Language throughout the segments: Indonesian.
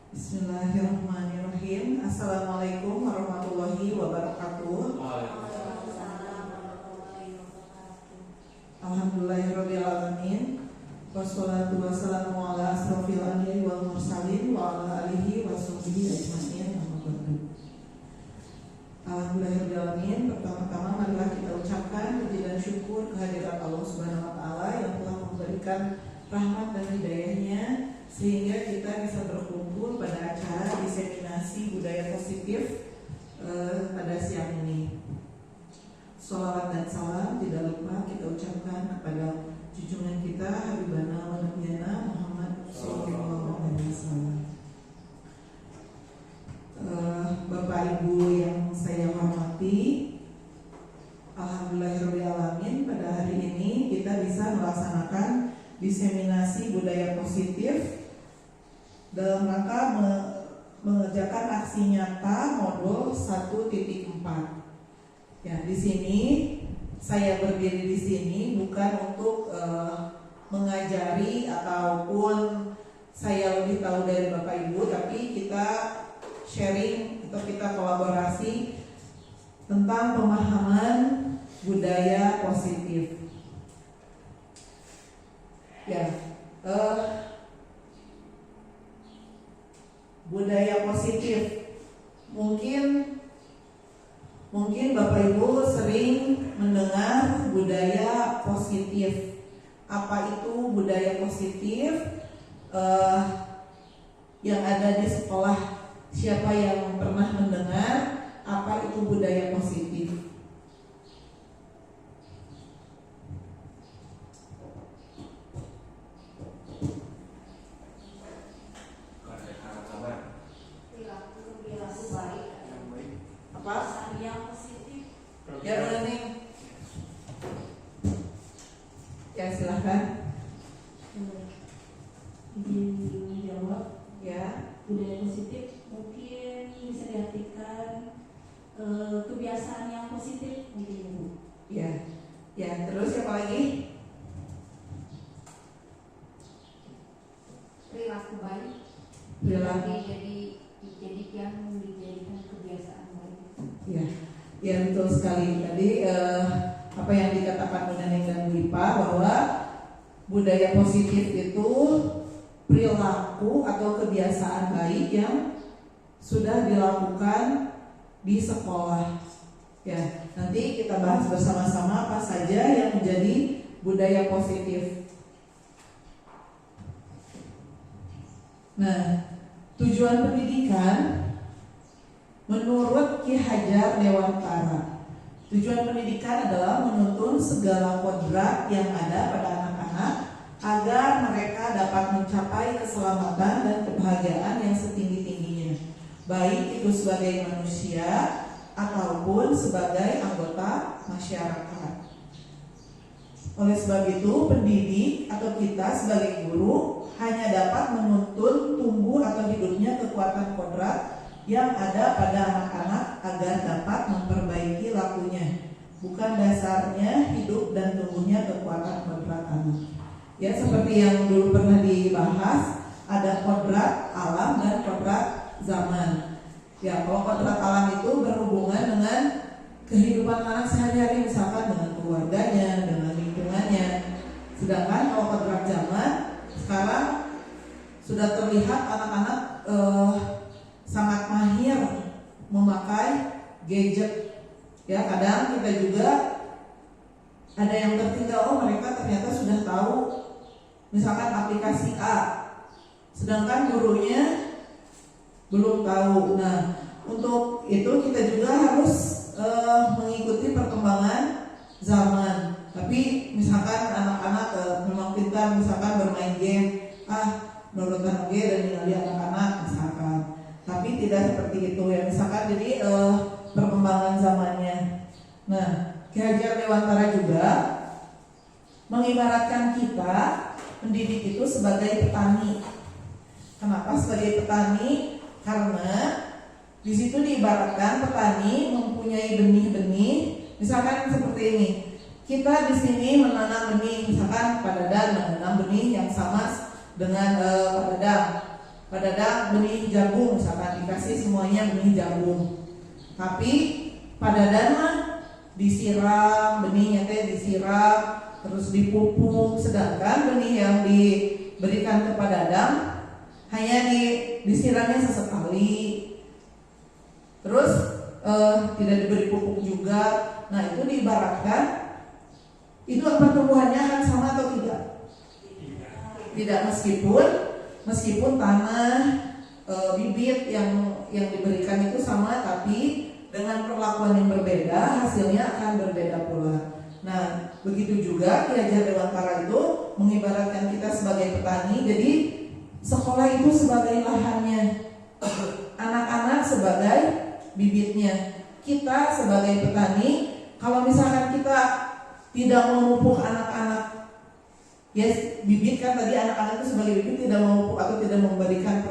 Bismillahirrahmanirrahim. Assalamualaikum warahmatullahi wabarakatuh. Alhamdulillahirrabbilalamin. Wassalatu wassalamu ala asrofil anbiya'i wal mursalin wa ala alihi wa sahbihi ajma'in. Alhamdulillahirrabbilalamin. Pertama-tama marilah kita ucapkan puji dan syukur kehadirat Allah Subhanahu wa taala yang telah memberikan rahmat dan hidayahnya sehingga kita bisa berkumpul pada acara diseminasi budaya positif pada siang ini. Sholawat dan salam tidak lupa kita ucapkan kepada junjungan kita Habibana wa Nabiyana Muhammad sallallahu alaihi wasallam. Bapak Ibu yang saya hormati, alhamdulillahirrahmanirrahim, pada hari ini kita bisa melaksanakan diseminasi budaya positif dalam rangka mengerjakan aksi nyata modul 1.4. Ya, di sini saya berdiri di sini bukan untuk mengajari ataupun saya lebih tahu dari Bapak Ibu, tapi kita sharing atau kita kolaborasi tentang pemahaman budaya positif. Ya, budaya positif mungkin Bapak Ibu sering mendengar budaya positif. Apa itu budaya positif? Yang ada di sekolah, siapa yang pernah mendengar apa itu budaya positif? Yang positif. Ya, mana nih? Ya, silahkan. Izin jawab. Ya. Budaya positif mungkin bisa diartikan kebiasaan yang positif mungkin, Bu. Ya. Ya, terus siapa lagi? Perilaku baik. Perilaku. Dijadikan kebiasaan baik. Ya. Ya, betul sekali. Tadi apa yang dikatakan Bu Neneng dan Bu Ipa bahwa budaya positif itu perilaku atau kebiasaan baik yang sudah dilakukan di sekolah. Ya, nanti kita bahas bersama-sama apa saja yang menjadi budaya positif. Nah, tujuan pendidikan menurut Ki Hajar Dewantara, tujuan pendidikan adalah menuntun segala kodrat yang ada pada anak-anak agar mereka dapat mencapai keselamatan dan kebahagiaan yang setinggi-tingginya, baik itu sebagai manusia ataupun sebagai anggota masyarakat. Oleh sebab itu, pendidik atau kita sebagai guru hanya dapat menuntun tumbuh atau hidupnya kekuatan kodrat yang ada pada anak-anak agar dapat memperbaiki lakunya, bukan dasarnya hidup dan tumbuhnya kekuatan kodrat anak. Ya, seperti yang dulu pernah dibahas, ada kodrat alam dan kodrat zaman. Ya, kalau kodrat alam itu berhubungan dengan kehidupan anak sehari-hari, misalkan dengan keluarganya, dengan lingkungannya. Sedangkan kalau kodrat zaman, sekarang sudah terlihat anak-anak sangat mahir memakai gadget. Ya, kadang kita juga ada yang tertinggal, mereka ternyata sudah tahu misalkan aplikasi A, sedangkan gurunya belum tahu. Nah, untuk itu kita juga harus mengikuti perkembangan zaman. Tapi misalkan anak-anak memang pintar, misalkan bermain game, menurunkan game dan ningali anak-anak misalkan. Tapi tidak seperti itu ya, misalkan jadi perkembangan zamannya. Nah, Ki Hajar Dewantara juga mengibaratkan kita pendidik itu sebagai petani. Kenapa sebagai petani? Karena di situ diibaratkan petani mempunyai benih-benih, misalkan seperti ini. Kita di sini menanam benih, misalkan Pak Dadan menanam benih yang sama dengan Pak Dadang. Pak Dadang benih jagung misalkan dikasih semuanya benih jagung. Tapi Pak Dadang mah disiram, benihnya teh disiram, terus dipupuk, sedangkan benih yang diberikan kepada Dadang hanya disiramnya sesekali, terus tidak diberi pupuk juga. Nah itu diibaratkan itu pertumbuhannya akan sama atau tidak? Tidak, meskipun tanah bibit yang diberikan itu sama, tapi dengan perlakuan yang berbeda hasilnya akan berbeda pula. Nah begitu juga Ki Hajar Dewantara itu mengibaratkan kita sebagai petani. Jadi sekolah itu sebagai lahannya, anak-anak sebagai bibitnya. Kita sebagai petani, kalau misalkan kita tidak memupuk anak-anak, ya bibit kan tadi anak-anak itu sebagai bibit tidak memupuk atau tidak memberikan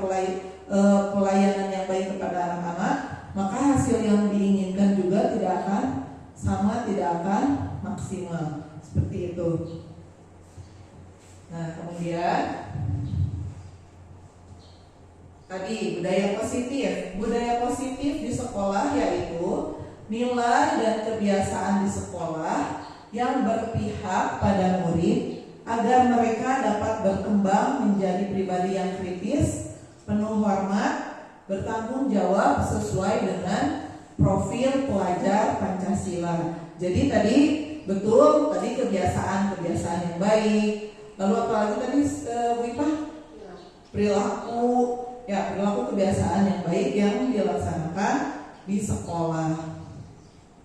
pelayanan yang baik kepada anak-anak, maka hasil yang diinginkan juga tidak akan sama, tidak akan maksimal. Seperti itu. Nah kemudian tadi budaya positif di sekolah yaitu nilai dan kebiasaan di sekolah yang berpihak pada murid agar mereka dapat berkembang menjadi pribadi yang kritis, penuh hormat, bertanggung jawab sesuai dengan profil pelajar Pancasila. Jadi tadi betul, tadi kebiasaan yang baik. Lalu apalagi tadi Bu Ipah? Perilaku kebiasaan yang baik yang dilaksanakan di sekolah.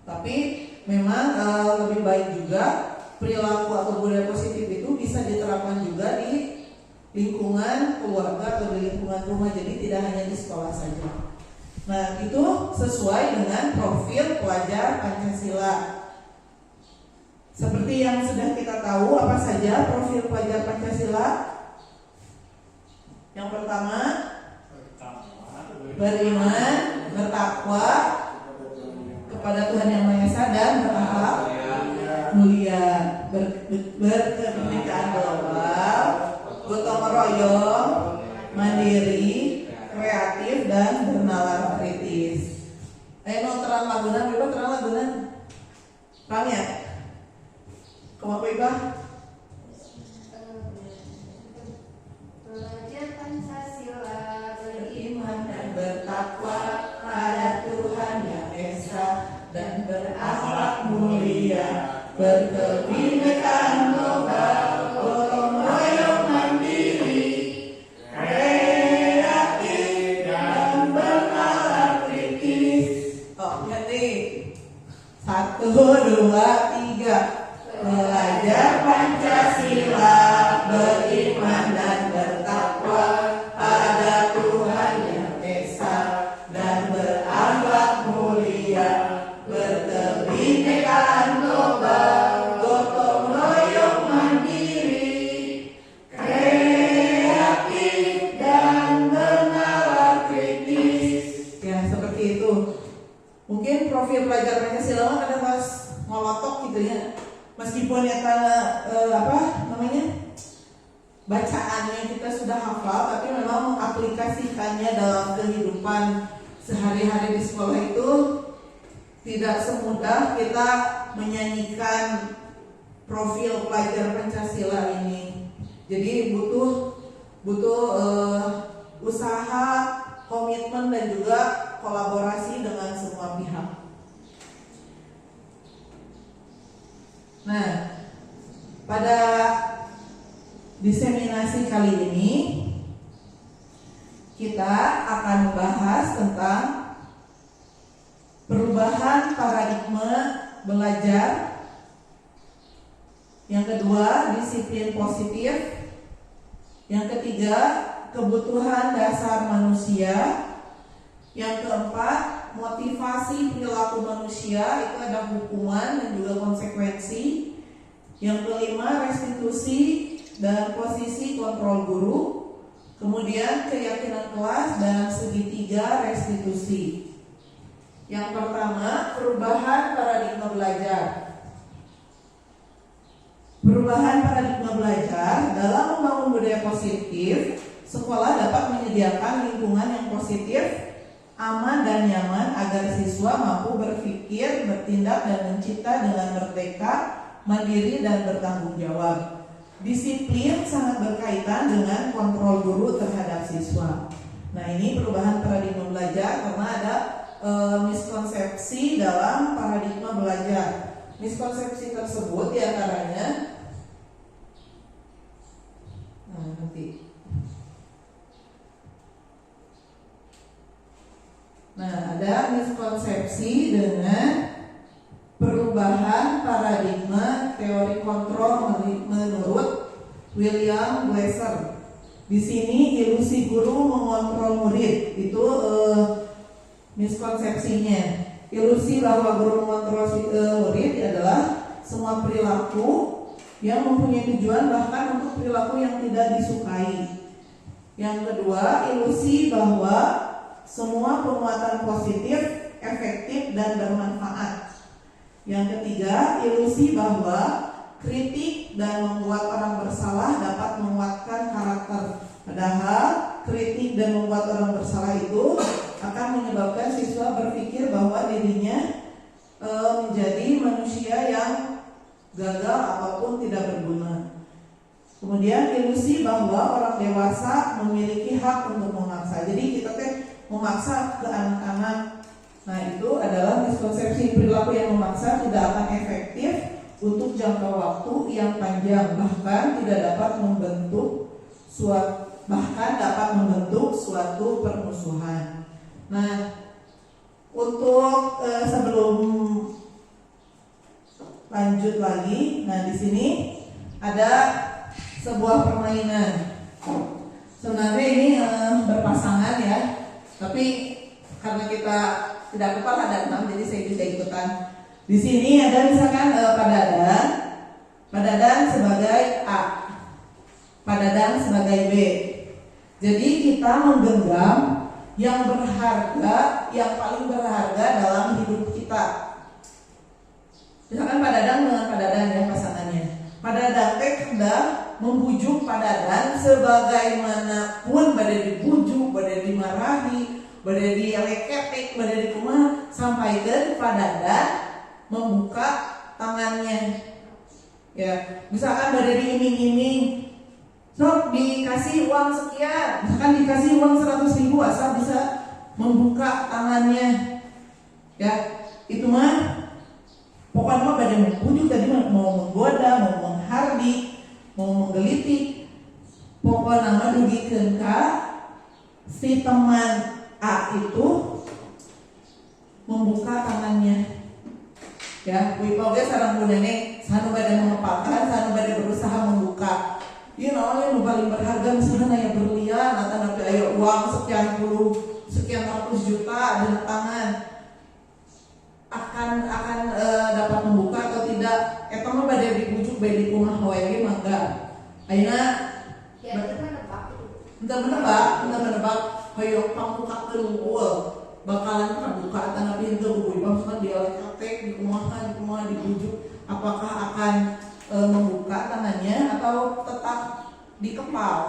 Tapi memang lebih baik juga perilaku atau budaya positif itu bisa diterapkan juga di lingkungan keluarga atau di lingkungan rumah, jadi tidak hanya di sekolah saja. Nah itu sesuai dengan profil pelajar Pancasila. Seperti yang sudah kita tahu, apa saja profil pelajar Pancasila? Yang pertama, beriman, bertakwa kepada Tuhan Yang Maha Esa dan berakhlak mulia, berkebinekaan global, gotong royong, mandiri, kreatif dan bernalar kritis. Ayo terang lagunan, Ibu terang lagunan. Terang ya? Kemana Ibu? Belajar Pancasila, Beriman dan bertakwa pada Tuhan Yang Esa dan berakhlak mulia, berkebinekaan global, gotong royong mandiri, kreatif dan bernalar kritis. Oh, ganti. 1, 2, 3. Belajar Pancasila, beriman dan bertakwa pada Tuhan Yang Esa dan berakhlak mulia, berkebinekaan global, gotong royong mandiri, kreatif dan bernalar kritis. Ya seperti itu. Mungkin profil pelajar Pancasila kadang pas ngolotok gitu ya. Meskipun ya bacaannya kita sudah hafal, tapi memang mengaplikasikannya dalam kehidupan sehari-hari di sekolah itu tidak semudah kita menyanyikan profil pelajar Pancasila ini. Jadi butuh usaha, komitmen dan juga kolaborasi dengan semua pihak. Nah, pada diseminasi kali ini kita akan membahas tentang perubahan paradigma belajar. Yang kedua, disiplin positif. Yang ketiga, kebutuhan dasar manusia. Yang keempat, motivasi perilaku manusia, itu ada hukuman dan juga konsekuensi. Yang kelima, restitusi dan posisi kontrol guru. Kemudian keyakinan kelas dan segitiga restitusi. Yang pertama, perubahan paradigma belajar. Perubahan paradigma belajar dalam membangun budaya positif sekolah dapat menyediakan lingkungan yang positif, aman dan nyaman agar siswa mampu berpikir, bertindak dan mencipta dengan merdeka, mandiri dan bertanggung jawab. Disiplin sangat berkaitan dengan kontrol guru terhadap siswa. Nah, ini perubahan paradigma belajar karena ada miskonsepsi dalam paradigma belajar. Miskonsepsi tersebut diantaranya ada miskonsepsi dengan perubahan paradigma teori kontrol menurut William Glasser. Di sini ilusi guru mengontrol murid itu miskonsepsinya. Ilusi bahwa guru mengontrol murid adalah semua perilaku yang mempunyai tujuan bahkan untuk perilaku yang tidak disukai. Yang kedua, ilusi bahwa semua penguatan positif, efektif dan bermanfaat. Yang ketiga, ilusi bahwa kritik dan membuat orang bersalah dapat menguatkan karakter. Padahal kritik dan membuat orang bersalah itu akan menyebabkan siswa berpikir bahwa dirinya menjadi manusia yang gagal ataupun tidak berguna. Kemudian ilusi bahwa orang dewasa memiliki hak untuk memaksa. Jadi kita memaksa ke anak-anak. Nah, itu adalah miskonsepsi. Perilaku yang memaksa tidak akan efektif untuk jangka waktu yang panjang, bahkan dapat membentuk suatu permusuhan. Nah, untuk sebelum lanjut lagi, nah di sini ada sebuah permainan. Sebenarnya ini berpasangan ya, tapi karena kita tidak kepala ada 6, jadi saya bisa ikutan. Di sini ada misalkan padadan sebagai A, padadan sebagai B. Jadi kita menggenggam yang berharga, yang paling berharga dalam hidup kita. Misalkan padadan dengan padadan ya pasangannya. Padadan hendak membujuk padadan sebagaimanapun, badai dibujuk, badai dimarahi, badai dieleketik, badai dikumaha, sampai ke padadan membuka tangannya. Ya, misalkan badai diiming-iming, sok dikasih uang sekian, misalkan dikasih uang 100.000, asal bisa membuka tangannya. Ya, itu mah pokoknya pada membujuk tadi, mau menggoda, mau menghardik, mau menggelitik, pokoknya mah dugikeun ka si teman A itu membuka tangannya. Ya, kuipa ge sareng budene sanu bade mengepalkan, sanu bade berusaha membuka. Ieu naon yang paling berharga, misalkan aya berlian atau napi aya uang sekian ratus juta di tangan. akan dapat membuka atau tidak, eta mah bade dibujuk bae di kumaha wae ge mangga. Ayeuna ya itu menebak. Menebak hoyong pambukakeun unggul bakalan terbuka tanah pintu kuy pamsukan dieleketek di kumaha dibujuk, apakah akan membuka tangannya atau tetap dikepal.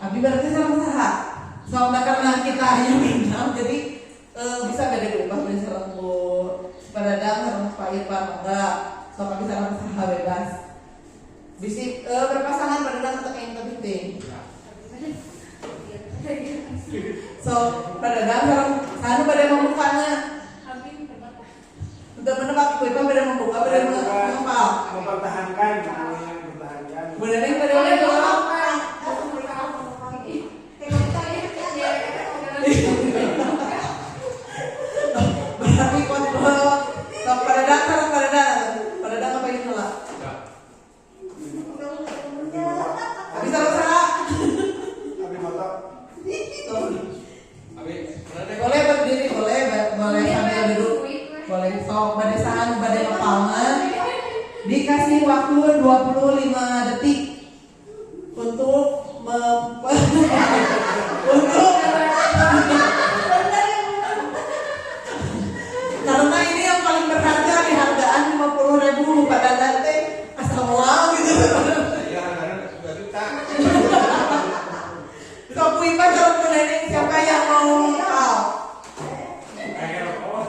Abi berarti sareng saha? Soalnya karena kita hanya minjam jadi bisa beda bebas dari sareng ku padadang sareng Pak Irfan enggak. Soalnya bisa sareng saha bebas. Bisi berpasangan padadang atau kain kepiting. So padadang sareng sanu pada membukanya. Untuk menebak ibu itu beda membuka, beda mengepal. Mempertahankan. Beda nih beda menolak. Berarti kontrol. So padadang sareng padadang apa yang nolak? Habis sareng saha? Abi motor. Boleh berdiri, boleh sambil duduk. Boleh sok badai sahan badai kepalman. Dikasih waktu 25 detik untuk karena ini yang paling berharga, di hargaan 50.000 pada nanti asal wow gitu. Iya, harganya 2 juta. Bu Ipa kalau Bu Neneng siapa yang mau ngapal? Kayak rokok.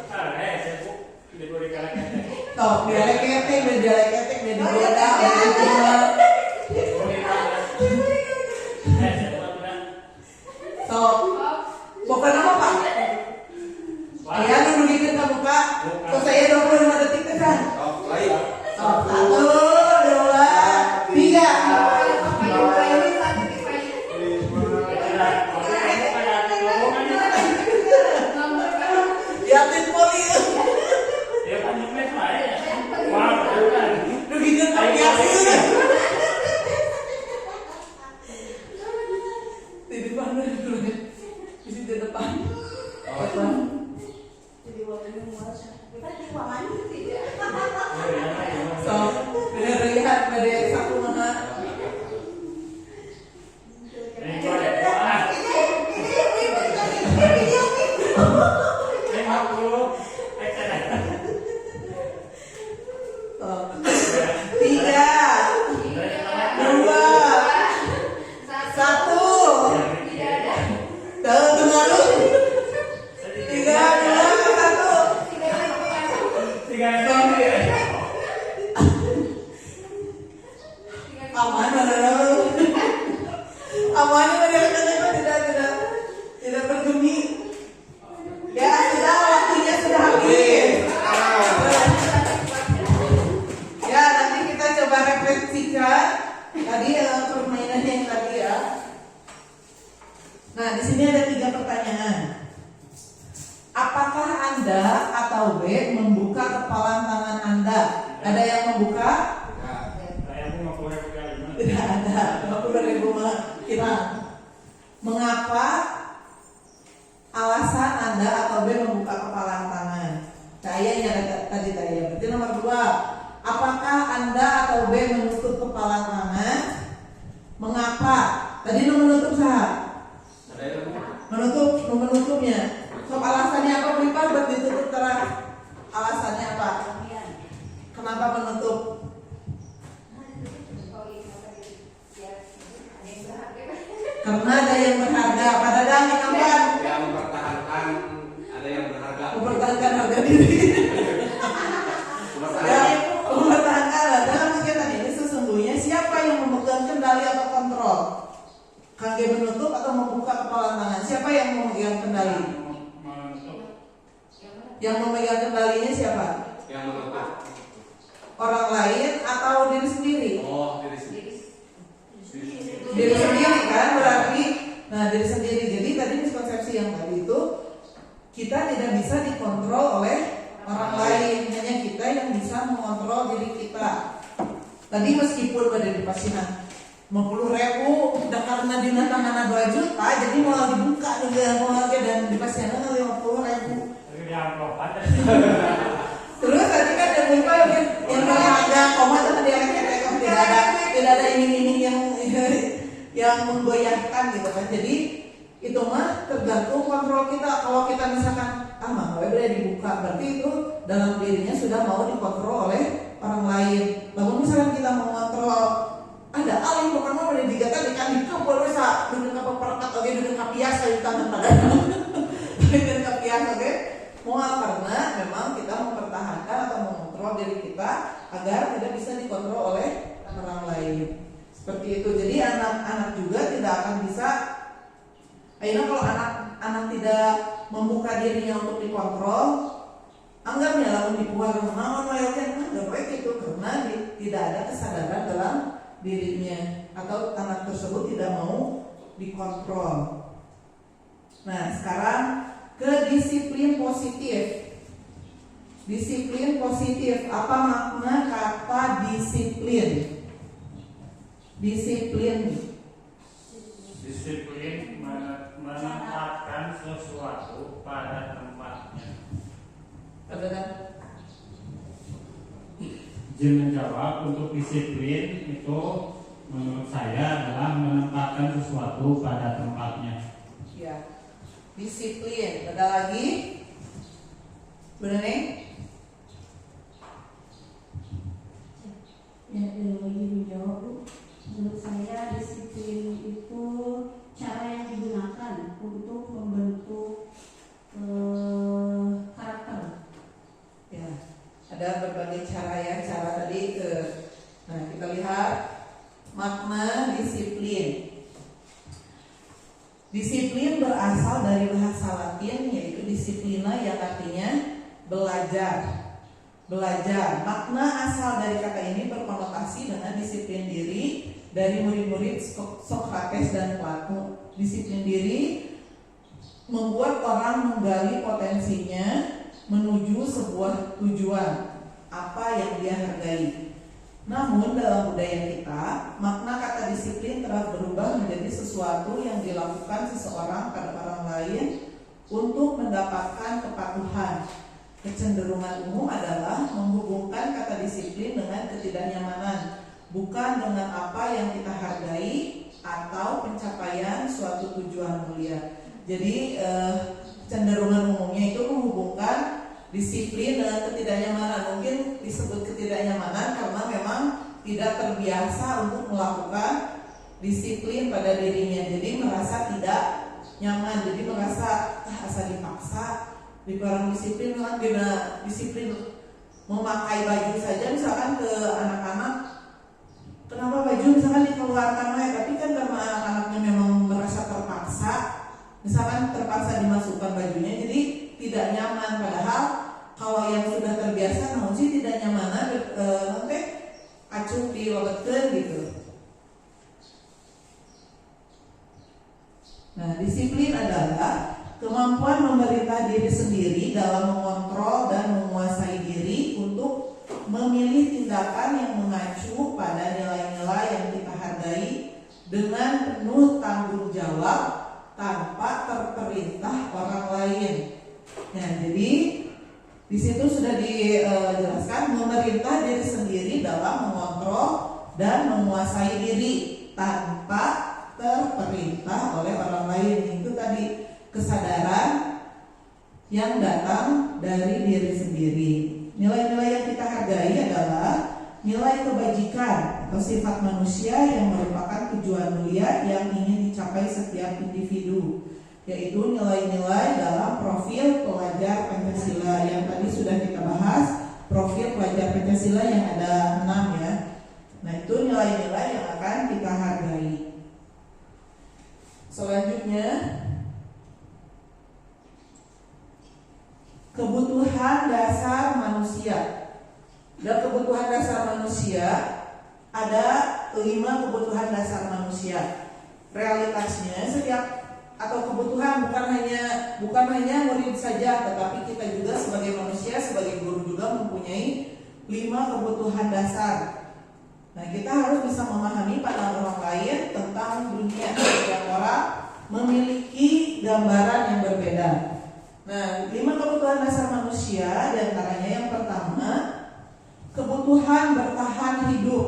Saya bu, diberi kalian. Tuh, dialek ketek, dia digoda, Tuh, pokoknya apa Pak? Ayah nu nunjukin ke muka, terus saya 25 detik kan? Oh, baik. Oh, 1, 2, 3. Yakin poli. Nunjukin ke biasa. Di depan dulu. Di situ depan. Depan. So, benar lihat pada satu mana. So, 3, 2, 1. Tengah lu. 3, 2, 1. Aman mana lu? Aman mana tidak bergemi. Ya sudah, waktunya sudah habis. Ya nanti kita coba refleksikan tadi permainan yang tadi ya. Nah di sini ada 3 pertanyaan. Apakah Anda atau B membuka kepalan tangan Anda? Ada yang membuka? Tidak ada. 50.000 kira. Mengapa alasan Anda atau B membuka kepalan tangan? Saya yang tadi saya. Berarti nomor 2. Apakah Anda atau B menutup kepalan tangan? Mengapa? Tadi menutup sah. Menutupnya. So alasannya apa Bu Ipa buat ditutup terang? Alasannya apa? Kenapa menutup? Karena ada yang berharga. Pada dalam kenapa? Yang mempertahankan ada yang berharga. Mempertahankan harga diri. Ya, mempertahankan. Dalam kegiatan ini sesungguhnya siapa yang memegang kendali atau kontrol? Kang G menutup atau membuka kepala tangan? Siapa yang memegang kendali? Yang memegang kendalinya siapa? Yang menutup. Orang lain atau diri sendiri? Oh, diri sendiri. Diri sendiri kan berarti. Nah diri sendiri. Jadi tadi miskonsepsi yang tadi itu kita tidak bisa dikontrol oleh orang lain, hanya kita yang bisa mengontrol diri kita. Tadi meskipun pada dipasihan 50.000 udah karena dina tangan 2 juta jadi mau dibuka juga mau dan dipasihan 50.000. Terus tadi kan ada lupa yang berharga koma tadi tidak ada iming-iming yang menggoyahkan gitu kan. Jadi itu mah tergantung kontrol kita. Kalau kita misalkan mah boleh dibuka, berarti itu dalam dirinya sudah mau dikontrol oleh orang lain. Lalu misalkan kita mau kontrol ada aling bukan mau digatan ikan di kapal bisa dengan kapal perangkat oke dengan kapias di tangan pada dengan kapias oke. Mau karena memang kita mempertahankan atau mengontrol diri kita agar tidak bisa dikontrol oleh orang lain. Seperti itu. Jadi anak-anak juga tidak akan bisa. Akhirnya kalau anak tidak membuka dirinya untuk dikontrol, anggapnya lalu dibuat naon mayatnya enggak baik itu karena tidak ada kesadaran dalam dirinya atau anak tersebut tidak mau dikontrol. Nah, sekarang ke disiplin positif. Disiplin positif, apa makna kata disiplin? Disiplin menempatkan sesuatu pada tempatnya. Katakan. Jin menjawab, untuk disiplin itu menurut saya adalah menempatkan sesuatu pada tempatnya. Ya. Disiplin. Ada lagi? Benar nih? Ya, lagi menjawab Bu. Menurut saya disiplin Kita lihat makna disiplin. Disiplin berasal dari bahasa Latin yaitu disiplina yang artinya belajar. Belajar. Makna asal dari kata ini berkonotasi dengan disiplin diri dari murid-murid Sokrates dan Plato. Disiplin diri membuat orang menggali potensinya menuju sebuah tujuan apa yang dia hargai. Namun dalam budaya kita, makna kata disiplin telah berubah menjadi sesuatu yang dilakukan seseorang pada orang lain untuk mendapatkan kepatuhan. Kecenderungan umum adalah menghubungkan kata disiplin dengan ketidaknyamanan, bukan dengan apa yang kita hargai atau pencapaian suatu tujuan mulia. Jadi cenderungan umumnya itu menghubungkan disiplin dengan ketidaknyamanan. Mungkin disebut ketidaknyamanan karena memang tidak terbiasa untuk melakukan disiplin pada dirinya. Jadi merasa tidak nyaman. Jadi merasa asa dipaksa. Di orang disiplin memang tidak disiplin memakai baju saja. Misalkan ke anak-anak, kenapa baju misalkan dikeluarkan tapi kan karena anak-anaknya memang merasa terpaksa. Misalkan terpaksa dimasukkan bajunya, jadi tidak nyaman. Padahal kalau yang sudah terbiasa, namun sih tidak nyaman, nanti acuh di lobetan gitu. Nah, disiplin adalah kemampuan memerintah diri sendiri dalam mengontrol dan menguasai diri untuk memilih tindakan yang mengacu pada nilai-nilai yang kita hargai dengan penuh tanggung jawab tanpa terperintah orang lain. Nah, jadi di situ sudah dijelaskan memerintah diri sendiri dalam mengontrol dan menguasai diri tanpa terperintah oleh orang lain. Itu tadi kesadaran yang datang dari diri sendiri. Nilai-nilai yang kita hargai adalah nilai kebajikan atau sifat manusia yang merupakan tujuan mulia yang ingin dicapai setiap individu, yaitu nilai-nilai dalam profil pelajar Pancasila yang tadi sudah kita bahas. Profil pelajar Pancasila yang ada 6 ya. Nah, itu nilai-nilai yang akan kita hargai. Selanjutnya, kebutuhan dasar manusia. Dan kebutuhan dasar manusia ada 5 kebutuhan dasar manusia. Realitasnya setiap atau kebutuhan bukan hanya murid saja, tetapi kita juga sebagai manusia, sebagai guru juga mempunyai 5 kebutuhan dasar. Nah, kita harus bisa memahami pandangan orang lain tentang dunia. Setiap orang memiliki gambaran yang berbeda. Nah, 5 kebutuhan dasar manusia diantaranya yang pertama, kebutuhan bertahan hidup.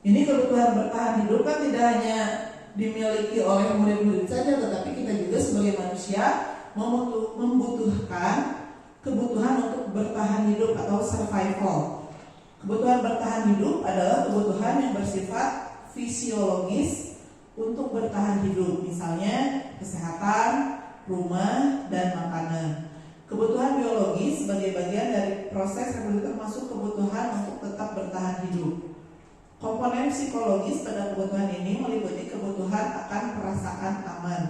Ini kebutuhan bertahan hidup kan tidak hanya dimiliki oleh murid-murid saja, tetapi kita juga sebagai manusia membutuhkan kebutuhan untuk bertahan hidup atau survival. Kebutuhan bertahan hidup adalah kebutuhan yang bersifat fisiologis untuk bertahan hidup, misalnya kesehatan, rumah, dan makanan. Kebutuhan biologis sebagai bagian dari proses reproduksi termasuk kebutuhan untuk tetap bertahan hidup. Komponen psikologis pada kebutuhan ini meliputi kebutuhan akan perasaan aman.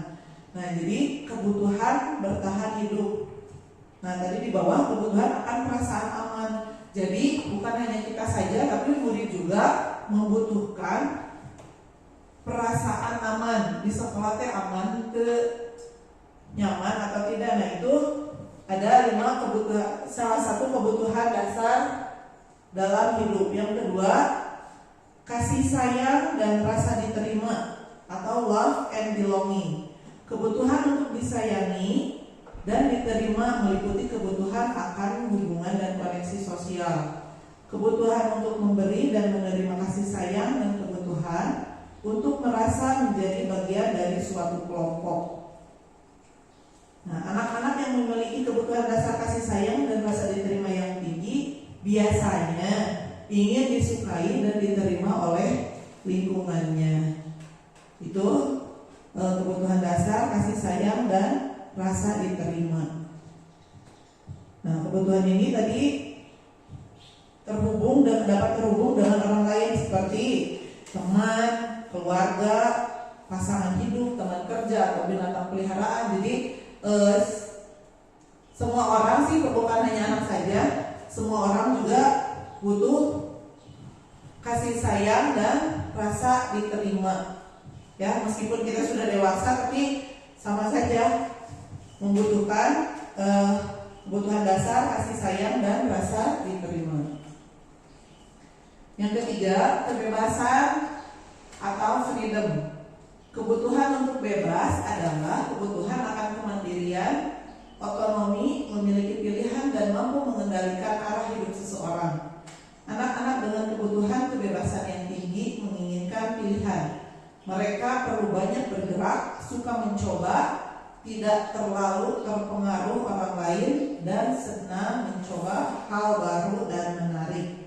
Nah, jadi kebutuhan bertahan hidup. Nah, tadi di bawah kebutuhan akan perasaan aman. Jadi bukan hanya kita saja, tapi murid juga membutuhkan perasaan aman. Di sekolah teh aman ke nyaman atau tidak. Nah, itu ada 5 kebutuhan, salah satu kebutuhan dasar dalam hidup. Yang kedua, kasih sayang dan rasa diterima atau love and belonging. Kebutuhan untuk disayangi dan diterima meliputi kebutuhan akan hubungan dan koneksi sosial. Kebutuhan untuk memberi dan menerima kasih sayang dan kebutuhan untuk merasa menjadi bagian dari suatu kelompok. Nah, anak-anak yang memiliki kebutuhan dasar kasih sayang dan rasa diterima yang tinggi biasanya ingin disukai dan diterima oleh lingkungannya. Itu kebutuhan dasar kasih sayang dan rasa diterima. Nah, kebutuhan ini tadi dapat terhubung dengan orang lain seperti teman, keluarga, pasangan hidup, teman kerja atau binatang peliharaan. Jadi semua orang sih bukan hanya anak saja, semua orang juga butuh kasih sayang dan rasa diterima. Ya, meskipun kita sudah dewasa, tapi sama saja membutuhkan kebutuhan dasar kasih sayang dan rasa diterima. Yang ketiga, kebebasan atau freedom. Kebutuhan untuk bebas adalah kebutuhan akan kemandirian, otonomi, memiliki pilihan, dan mampu mengendalikan arah hidup seseorang. Anak-anak dengan kebutuhan kebebasan yang tinggi menginginkan pilihan. Mereka perlu banyak bergerak, suka mencoba, tidak terlalu terpengaruh orang lain, dan senang mencoba hal baru dan menarik.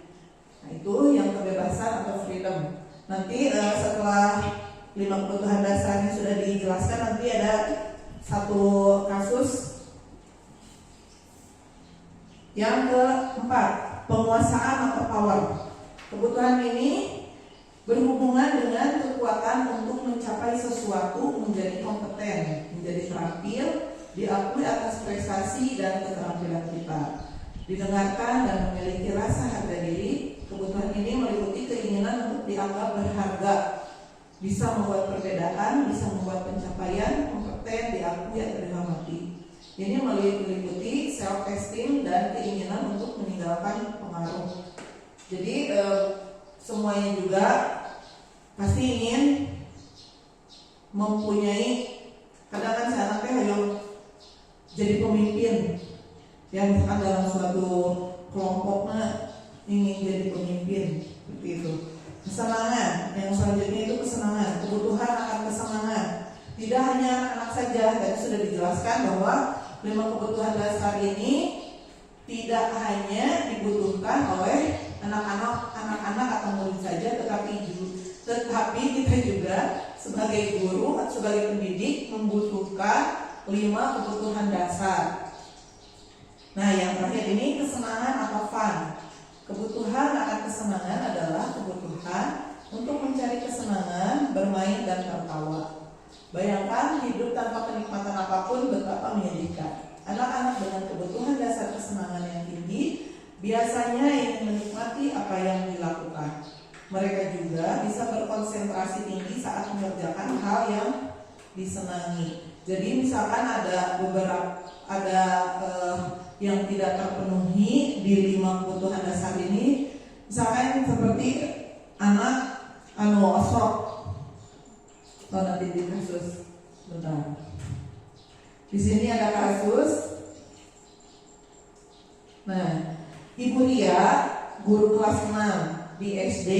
Nah, itu yang kebebasan atau freedom. Nanti setelah 5 kebutuhan dasarnya sudah dijelaskan, nanti ada satu kasus. Yang keempat, penguasaan atau power. Kebutuhan ini berhubungan dengan kekuatan untuk mencapai sesuatu, menjadi kompeten, menjadi terampil, diakui atas prestasi dan keterampilan kita, didengarkan dan memiliki rasa harga diri. Kebutuhan ini meliputi keinginan untuk dianggap berharga, bisa membuat perbedaan, bisa membuat pencapaian, kompeten, diakui atau dihormati. Ini meliputi self-esteem dan keinginan untuk meninggalkan pengaruh. Jadi semuanya juga pasti ingin mempunyai, kadang kan saya anaknya yang jadi pemimpin, yang misalkan dalam suatu kelompoknya ingin jadi pemimpin, seperti itu. Kesenangan, yang selanjutnya itu kesenangan, kebutuhan akan kesenangan. Tidak hanya anak saja, tadi sudah dijelaskan bahwa 5 kebutuhan dasar ini tidak hanya dibutuhkan oleh anak-anak atau murid saja, tetapi kita juga sebagai guru, sebagai pendidik membutuhkan 5 kebutuhan dasar. Nah, yang terakhir ini kesenangan atau fun. Kebutuhan akan kesenangan adalah kebutuhan untuk mencari kesenangan, bermain dan tertawa. Bayangkan hidup tanpa kenikmatan apapun betapa menyedihkan. Anak-anak dengan kebutuhan dasar kesenangan yang tinggi biasanya ingin menikmati apa yang dilakukan. Mereka juga bisa berkonsentrasi tinggi saat mengerjakan hal yang disenangi. Jadi misalkan ada yang tidak terpenuhi di 5 kebutuhan dasar ini, misalkan seperti anak osok. Nanti di kasus, bentar. Di sini ada kasus. Nah, Ibu Ria, guru kelas 6 di SD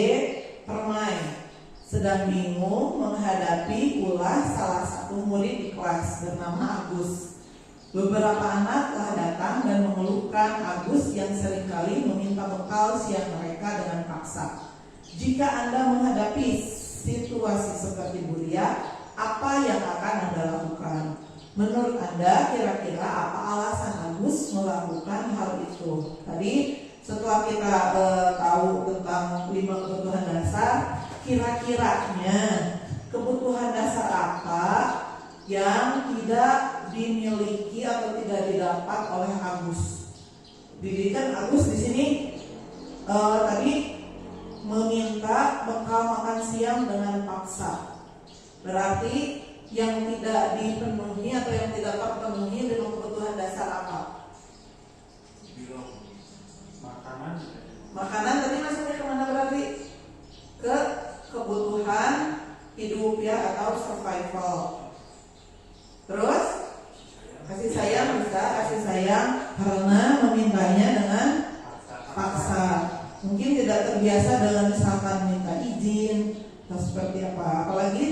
Permai, sedang bingung menghadapi ulah salah satu murid di kelas bernama Agus. Beberapa anak telah datang dan mengeluhkan Agus yang seringkali meminta bekal siang mereka dengan paksa. Jika Anda menghadapi situasi seperti Bu Ria, apa yang akan Anda lakukan? Menurut Anda kira-kira apa alasan Agus melakukan hal itu? Tadi setelah kita tahu tentang 5 kebutuhan dasar, kira-kiranya kebutuhan dasar apa yang tidak dimiliki atau tidak didapat oleh Agus? Didikan Agus di sini tadi meminta bekal makan siang dengan paksa. Berarti yang tidak dipenuhi atau yang tidak terpenuhi dengan kebutuhan dasar apa? Makanan tadi masuknya kemana berarti? Ke kebutuhan hidup ya, atau survival. Terus kasih sayang bisa, kasih sayang karena memintanya dengan paksa. Mungkin tidak terbiasa dengan misalkan minta izin atau seperti apa. Apalagi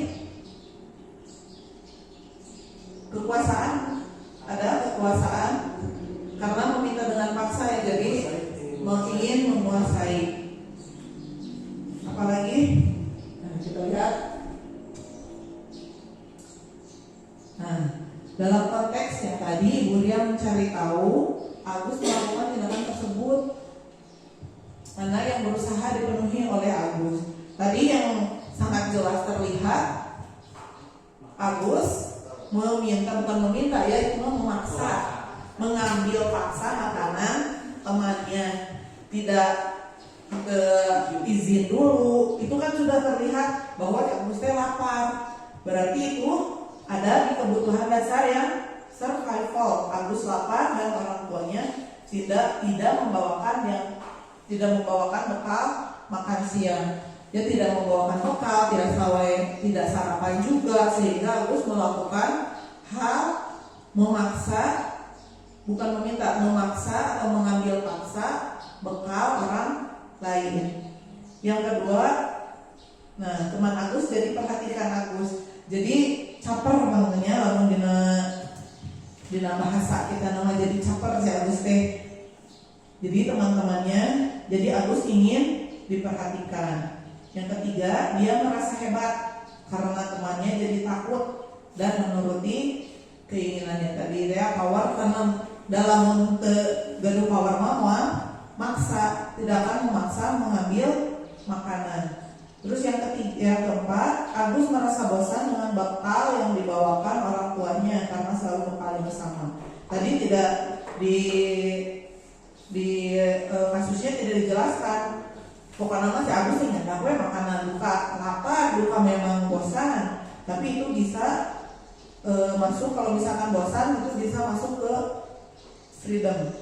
kekuasaan, ada kekuasaan karena meminta dengan paksa ya, jadi ingin menguasai. Apalagi kita lihat. Nah, dalam konteks yang tadi Ibu Ria mencari tahu Agus melakukan tindakan tersebut mana yang berusaha dipenuhi oleh Agus. Tadi yang sangat jelas terlihat Agus bukan meminta ya, itu memaksa, mengambil paksa makanan temannya, tidak izin dulu. Itu kan sudah terlihat bahwa Agus teh lapar. Berarti itu ada di kebutuhan dasar yang survival. Agus lapar dan orang tuanya tidak membawakan bekal makan siang. Dia tidak membawakan bekal, tidak sarapan juga, sehingga Agus melakukan hal memaksa, bukan memaksa atau mengambil paksa bekal orang lain. Yang kedua, nah teman Agus jadi perhatikan Agus. Jadi caper bangunnya lamun dina bahasa kita nama jadi caper si Agus teh. Jadi teman-temannya, jadi Agus ingin diperhatikan. Yang ketiga, dia merasa hebat karena temannya jadi takut dan menuruti keinginannya tadi. Dia power karena dalam gaduh power mama maksa, tidak akan memaksa mengambil makanan. Terus yang keempat, Agus merasa bosan dengan bekal yang dibawakan orang tuanya karena selalu bekal bersama. Tadi tidak di kasusnya tidak dijelaskan. Pokoknya si Agus ingat aku makanan lapar, memang bosan. Tapi itu bisa masuk, kalau misalkan bosan itu bisa masuk ke freedom.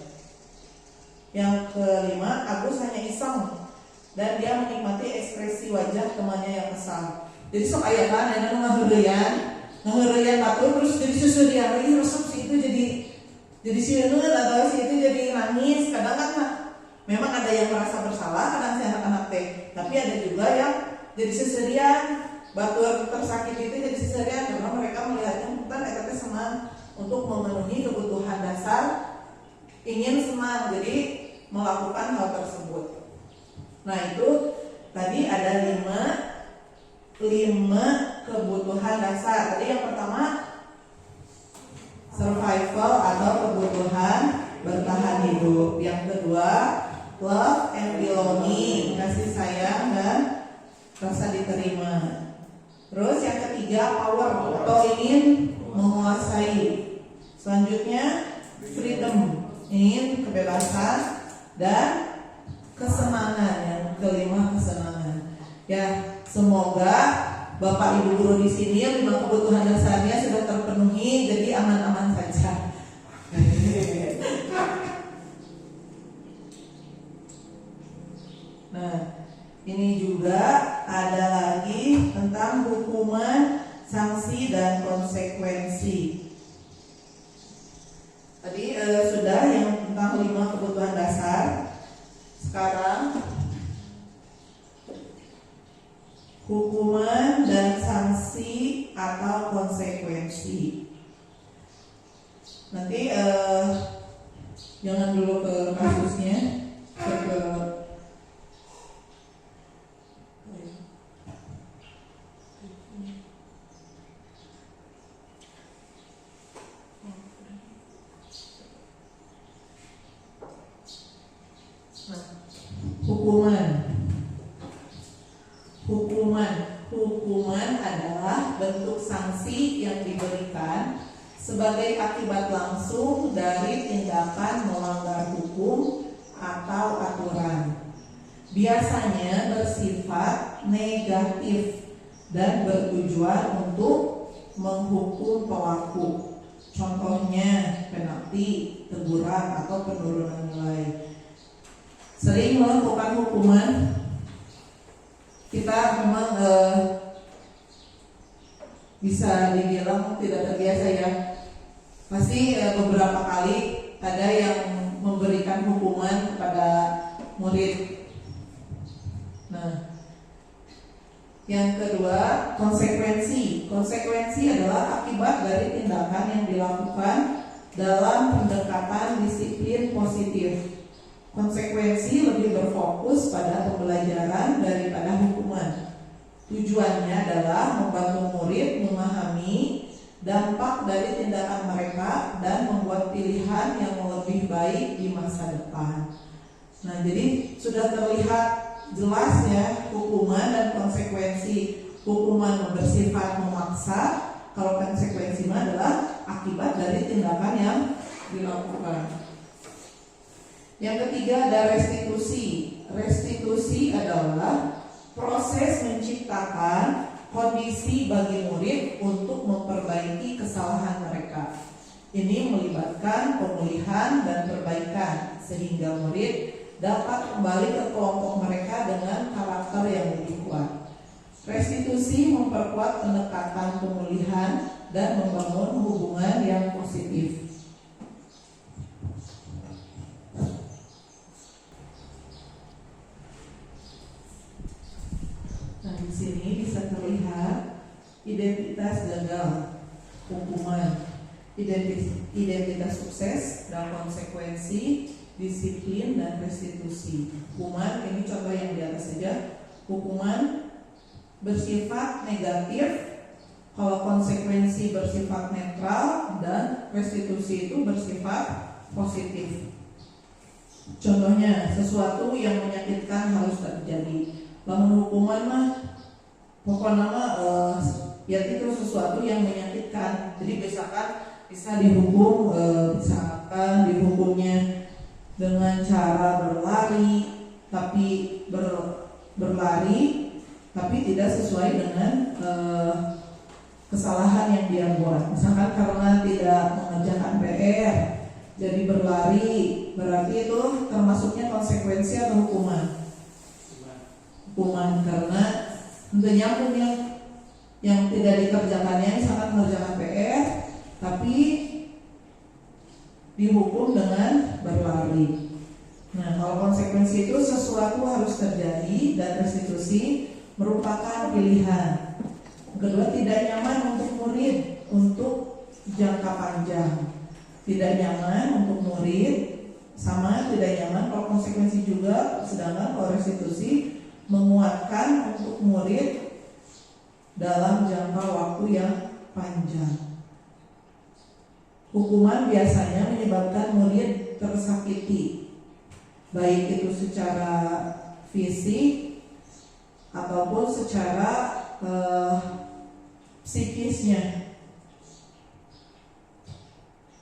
Yang kelima, Agus hanya iseng dan dia menikmati ekspresi wajah temannya yang kesal. Jadi sok aya kan ada ngaheureyan batur terus jadi susurian lagi resep si itu jadi sieun atau si itu jadi nangis. Kadang kan memang ada yang merasa bersalah, kadang si anak-anak teh. Tapi ada juga yang jadi susurian, batur tersakit itu jadi susurian karena mereka melihatnya bukan eta teh senang untuk memenuhi kebutuhan dasar, ingin senang, jadi melakukan hal tersebut. Nah itu tadi ada lima kebutuhan dasar. Tadi yang pertama survival atau kebutuhan bertahan hidup. Yang kedua love and belonging, kasih sayang dan rasa diterima. Terus yang ketiga power atau ingin menguasai. Selanjutnya freedom, ingin kebebasan dan kesenangan. Yang kelima kesenangan. Ya, semoga Bapak Ibu guru di sini 5 kebutuhan dasarnya sudah terpenuhi, jadi aman-aman saja. Nah, ini juga ada lagi tentang hukuman, sanksi dan konsekuensi. Tadi sudah yang tentang 5 kebutuhan dasar. Sekarang hukuman dan sanksi atau konsekuensi. Nanti jangan dulu ke kasusnya, ke Hukuman adalah bentuk sanksi yang diberikan sebagai akibat langsung dari tindakan melanggar hukum atau aturan. Biasanya bersifat negatif dan bertujuan untuk menghukum pelaku. Contohnya penalti, teguran atau penurunan nilai. Sering melakukan hukuman, kita memang bisa dibilang tidak terbiasa ya. Pasti beberapa kali ada yang memberikan hukuman kepada murid. Nah, yang kedua konsekuensi. Konsekuensi adalah akibat dari tindakan yang dilakukan dalam pendekatan disiplin positif. Konsekuensi lebih berfokus pada pembelajaran daripada hukuman. Tujuannya adalah membantu murid memahami dampak dari tindakan mereka dan membuat pilihan yang lebih baik di masa depan. Nah, jadi sudah terlihat jelas ya hukuman dan konsekuensi. Hukuman bersifat memaksa, kalau konsekuensi adalah akibat dari tindakan yang dilakukan. Yang ketiga ada restitusi. Restitusi adalah proses menciptakan kondisi bagi murid untuk memperbaiki kesalahan mereka. Ini melibatkan pemulihan dan perbaikan sehingga murid dapat kembali ke kelompok mereka dengan karakter yang lebih kuat. Restitusi memperkuat pendekatan pemulihan dan membangun hubungan yang positif. Nah, di sini bisa terlihat identitas gagal, hukuman, identitas sukses dan konsekuensi, disiplin dan restitusi. Hukuman ini contoh yang di atas saja. Hukuman bersifat negatif, kalau konsekuensi bersifat netral, dan restitusi itu bersifat positif. Contohnya, sesuatu yang menyakitkan harus terjadi. Lamun hukuman mah pokoknya ya itu sesuatu yang menyakitkan. Jadi misalkan bisa dihukum, misalkan dihukumnya dengan cara berlari, tapi berlari tapi tidak sesuai dengan kesalahan yang dia buat. Misalkan karena tidak mengerjakan PR jadi berlari, berarti itu termasuknya konsekuensi atau hukuman? Hukuman, karena tentunya nyambung yang tidak dikerjakannya, misalkan mengerjakan PR tapi dihukum dengan berlari. Nah, kalau konsekuensi itu sesuatu harus terjadi dan restitusi merupakan pilihan. Kedua, tidak nyaman untuk murid untuk jangka panjang. Tidak nyaman untuk murid, sama tidak nyaman kalau konsekuensi juga. Sedangkan kalau restitusi menguatkan untuk murid dalam jangka waktu yang panjang. Hukuman biasanya menyebabkan murid tersakiti, baik itu secara fisik ataupun secara psikisnya.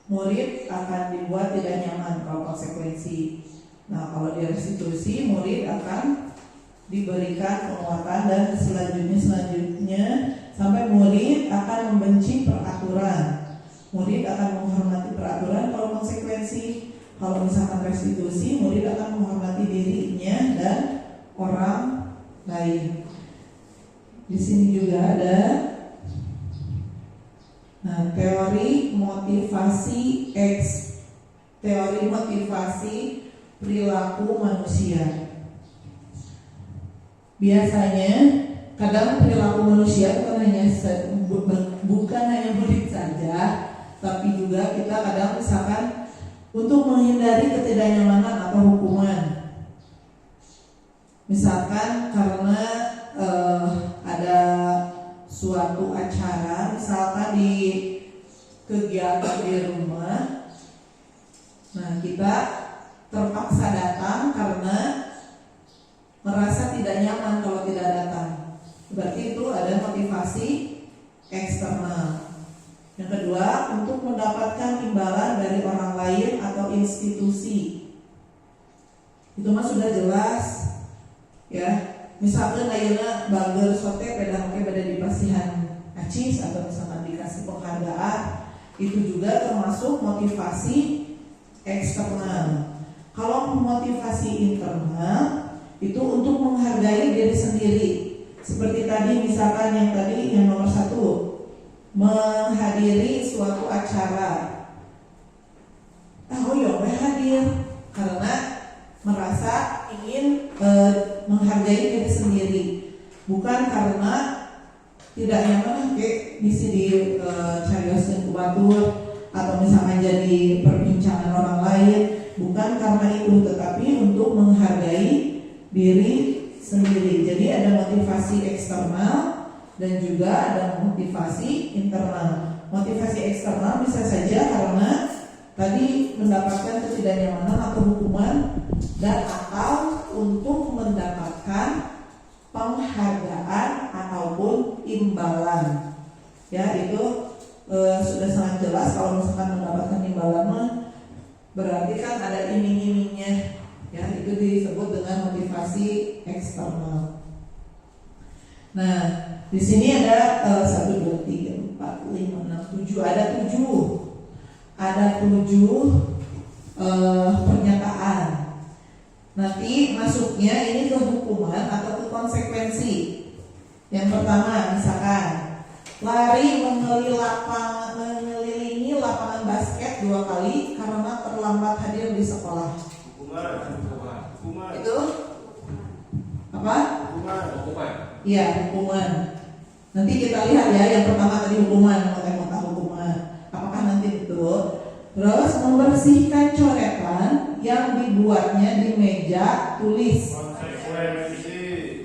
Murid akan dibuat tidak nyaman kalau konsekuensi. Nah, kalau di restitusi, murid akan diberikan penguatan dan selanjutnya sampai murid akan membenci peraturan. Murid akan menghormati peraturan kalau konsekuensi. Kalau misalkan restitusi, murid akan menghormati dirinya dan orang lain. Di sini juga ada teori motivasi teori motivasi perilaku manusia. Biasanya kadang perilaku manusia bukan hanya murid saja, tapi juga kita kadang misalkan untuk menghindari ketidaknyamanan atau hukuman. Misalkan karena ada suatu acara, misalkan di kegiatan di rumah, nah kita terpaksa datang karena merasa tidak nyaman kalau tidak datang. Berarti itu ada motivasi eksternal. Yang kedua, untuk mendapatkan imbalan dari orang lain atau institusi. Itu mah sudah jelas, ya. Misalkan ayeuna bager sote pada dipasihan acis atau misalkan dikasih penghargaan, itu juga termasuk motivasi eksternal. Kalau motivasi internal itu untuk menghargai diri sendiri. Seperti tadi misalkan yang nomor 1, menghadiri suatu acara. Hadir karena merasa ingin menghargai diri sendiri, bukan karena tidak nyaman kayak bisa dicarioskeun ku batur atau misalkan jadi perbincangan orang lain, bukan karena itu, tetapi untuk menghargai diri sendiri. Jadi ada motivasi eksternal dan juga ada motivasi internal. Motivasi eksternal bisa saja karena tadi mendapatkan ketidaknyamanan atau hukuman dan atau untuk mendapatkan penghargaan ataupun imbalan. Ya, itu sudah sangat jelas. Kalau misalkan mendapatkan imbalan mah berarti kan ada iming-imingnya. Ya, itu disebut dengan motivasi eksternal. Nah, di sini ada 1, 2, 3, 4, 5, 6, 7. Ada 7 pernyataan. Nanti masuknya ini ke hukuman atau ke konsekuensi. Yang pertama, misalkan lari mengelilingi lapangan basket 2 kali karena terlambat hadir di sekolah. Hukuman. Itu apa? Hukuman. Iya, hukuman. Nanti kita lihat ya, yang pertama tadi hukuman, hukuman. Apakah nanti betul? Terus membersihkan coretan yang dibuatnya di meja tulis.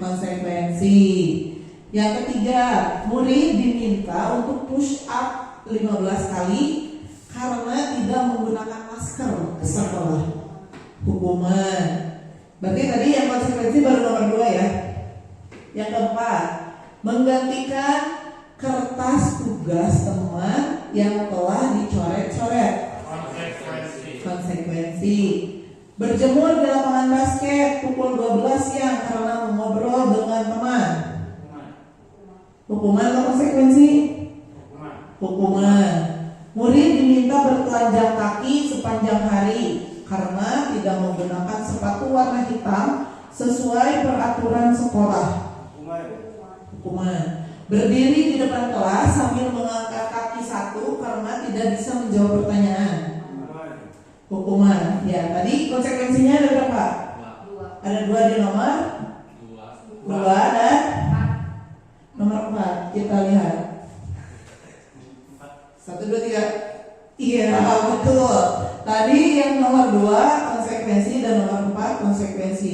Konsekuensi. Yang ketiga, murid diminta untuk push up 15 kali karena tidak menggunakan masker ke sekolah. Hukuman. Berarti tadi yang konsekuensi baru nomor 2 ya. Yang keempat, menggantikan kertas tugas teman yang telah dicoret-coret. Konsekuensi. Berjemur di lapangan basket pukul 12 siang karena mengobrol dengan teman. Hukuman atau konsekuensi? Hukuman. Murid diminta bertelanjang kaki sepanjang hari karena tidak menggunakan sepatu warna hitam sesuai peraturan sekolah. Hukuman. Berdiri di depan kelas sambil mengangkat kaki 1 karena tidak bisa menjawab pertanyaan. Hukuman. Ya, tadi konsekuensinya ada berapa? 2. Ada 2 di nomor 2 dan nomor 4. Kita lihat 1, 2, 3. Iya, betul. Tadi yang nomor 2 konsekuensi dan nomor 4 konsekuensi.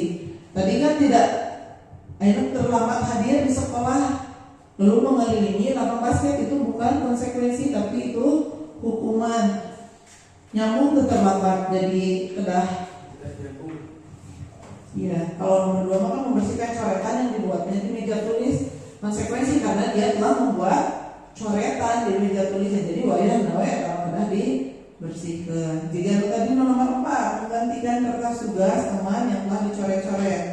Tadi kan tidak terlambat hadir di sekolah lalu mengelilingi lapangan basket, itu bukan konsekuensi tapi itu hukuman. Nyambung terlambat jadi kedah. Iya, kalau nomor 2 maka membersihkan coretan yang dibuatnya di meja tulis. Konsekuensi karena dia telah membuat coretan di meja tulisnya. Jadi wayah nawe kalau kedah dibersihkan. Jika tadi nomor 4 menggantikan kertas tugas teman yang telah dicoret-coret.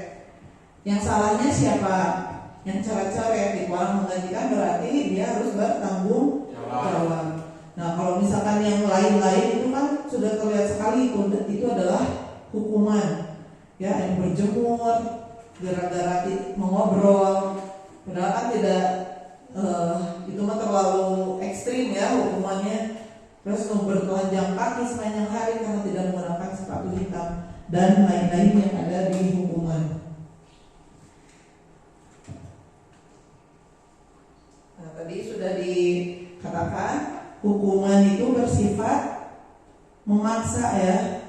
Yang salahnya siapa? Yang coret-coret. Di orang menggantikan berarti dia harus bertanggung jawab. Nah, kalau misalkan yang lain-lain itu kan sudah terlihat sekali itu adalah hukuman. Ya, yang berjemur gara-gara mengobrol. Padahal kan tidak itu mah terlalu ekstrim ya hukumannya. Terus bertelanjang kaki sepanjang hari karena tidak menggunakan sepatu hitam dan lain-lain yang ada di hukuman. Nah, tadi sudah dikatakan hukuman itu bersifat memaksa ya.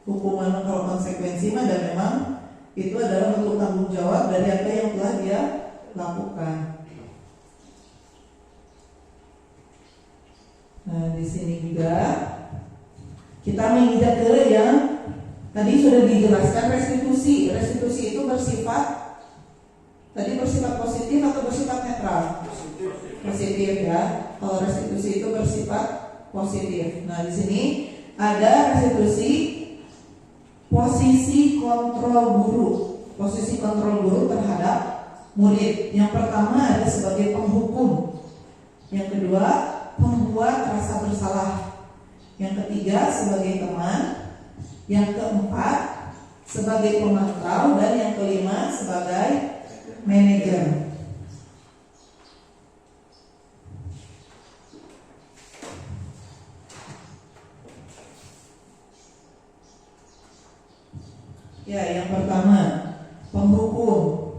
Hukuman kalau konsekuensi mah dan memang itu adalah bentuk tanggung jawab dari apa yang telah dia lakukan. Nah, di sini juga kita menginjak ke yang tadi sudah dijelaskan restitusi. Restitusi itu bersifat positif atau bersifat netral? Positif ya. Kalau restitusi itu bersifat positif. Nah, di sini ada restitusi posisi kontrol guru. Posisi kontrol guru terhadap murid. Yang pertama ada sebagai penghukum. Yang kedua, pembuat rasa bersalah. Yang ketiga sebagai teman. Yang keempat sebagai pemantau. Dan yang kelima sebagai manajer. Ya, yang pertama penghukum.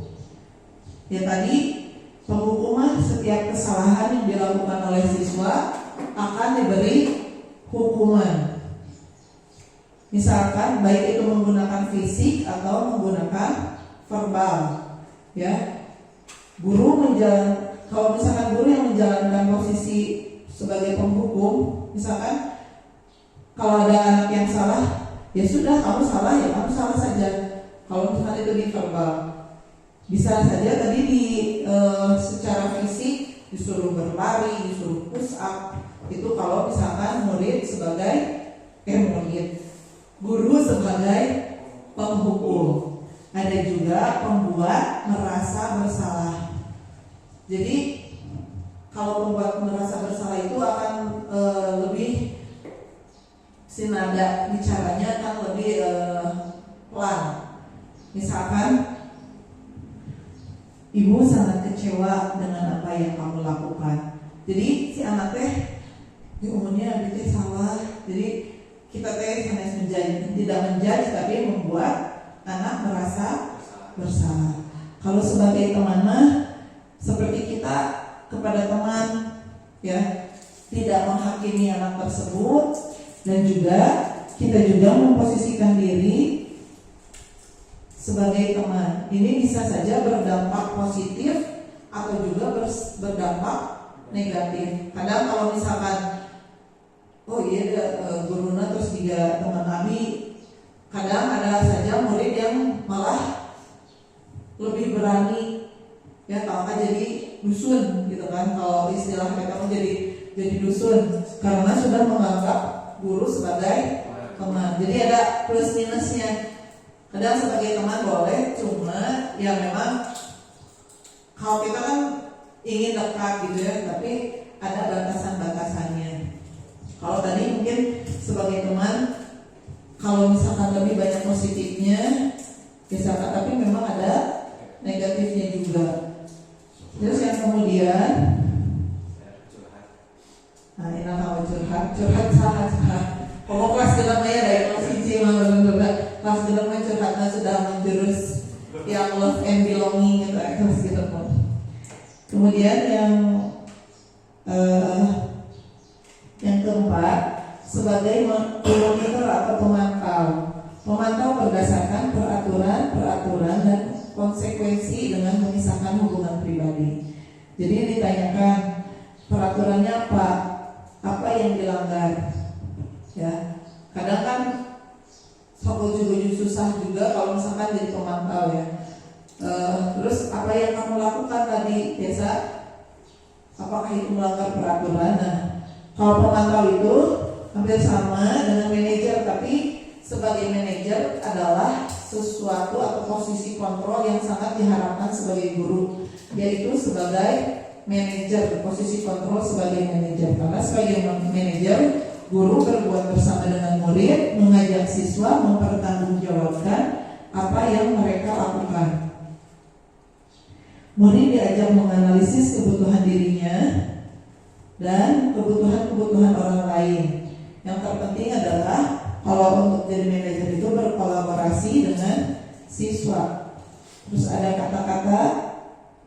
Ya, tadi penghukuman setiap kesalahan yang dilakukan oleh siswa akan diberi hukuman. Misalkan baik itu menggunakan fisik atau menggunakan verbal. Ya, kalau misalkan guru yang menjalankan posisi sebagai penghukum, misalkan kalau ada anak yang salah, ya sudah kamu salah ya kamu salah saja. Kalau misalnya itu di verbal, bisa saja tadi secara fisik disuruh berlari, disuruh push up. Itu kalau misalkan murid, guru sebagai penghukum. Ada juga pembuat merasa bersalah. Jadi kalau pembuat merasa bersalah itu akan lebih sinada bicaranya akan lebih pelan. Misalkan, ibu sangat kecewa dengan apa yang kamu lakukan. Jadi si anak teh umumnya abis teh salah. Jadi kita teh tidak menjudge tapi membuat anak merasa bersalah. Kalau sebagai teman seperti kita kepada teman, ya, tidak menghakimi anak tersebut, dan juga kita juga memposisikan diri sebagai teman. Ini bisa saja berdampak positif atau juga berdampak negatif. Kadang kalau misalkan, oh iya guruna terus juga teman kami, kadang ada saja murid yang malah lebih berani, ya kalau kan jadi dusun gitu kan, kalau istilah mereka jadi dusun karena sudah menganggap guru sebagai teman. Jadi ada plus minusnya. Kadang sebagai teman boleh, cuma ya memang kalau kita kan ingin dekat gitu ya, tapi ada batasan-batasannya. Kalau tadi mungkin sebagai teman, kalau misalkan lebih banyak positifnya, misalkan, tapi memang ada negatifnya juga. Terus yang kemudian, nah ini kamu curhat salah. Kalau kelas dalam ya dari kelas C kelas dalam curhatnya sudah menjurus yang love and belonging gitu, kelas gitu pun. Kemudian yang keempat, sebagai monitor atau pemantau berdasarkan peraturan dan konsekuensi dengan memisahkan hubungan pribadi. Jadi ditanyakan peraturannya apa yang dilanggar, ya. Kadang kan susah juga kalau misalkan jadi pemantau ya. Terus apa yang kamu lakukan tadi biasa, apakah itu melanggar peraturan? Nah, kalau pemantau itu hampir sama dengan manajer, tapi sebagai manajer adalah sesuatu atau posisi kontrol yang sangat diharapkan sebagai guru, yaitu sebagai manajer, posisi kontrol sebagai manajer. Karena sebagai manajer, guru berbuat bersama dengan murid, mengajak siswa mempertanggungjawabkan apa yang mereka lakukan. Murid diajak menganalisis kebutuhan dirinya dan kebutuhan orang lain. Yang terpenting adalah kalau untuk jadi manajer itu berkolaborasi dengan siswa. Terus ada kata-kata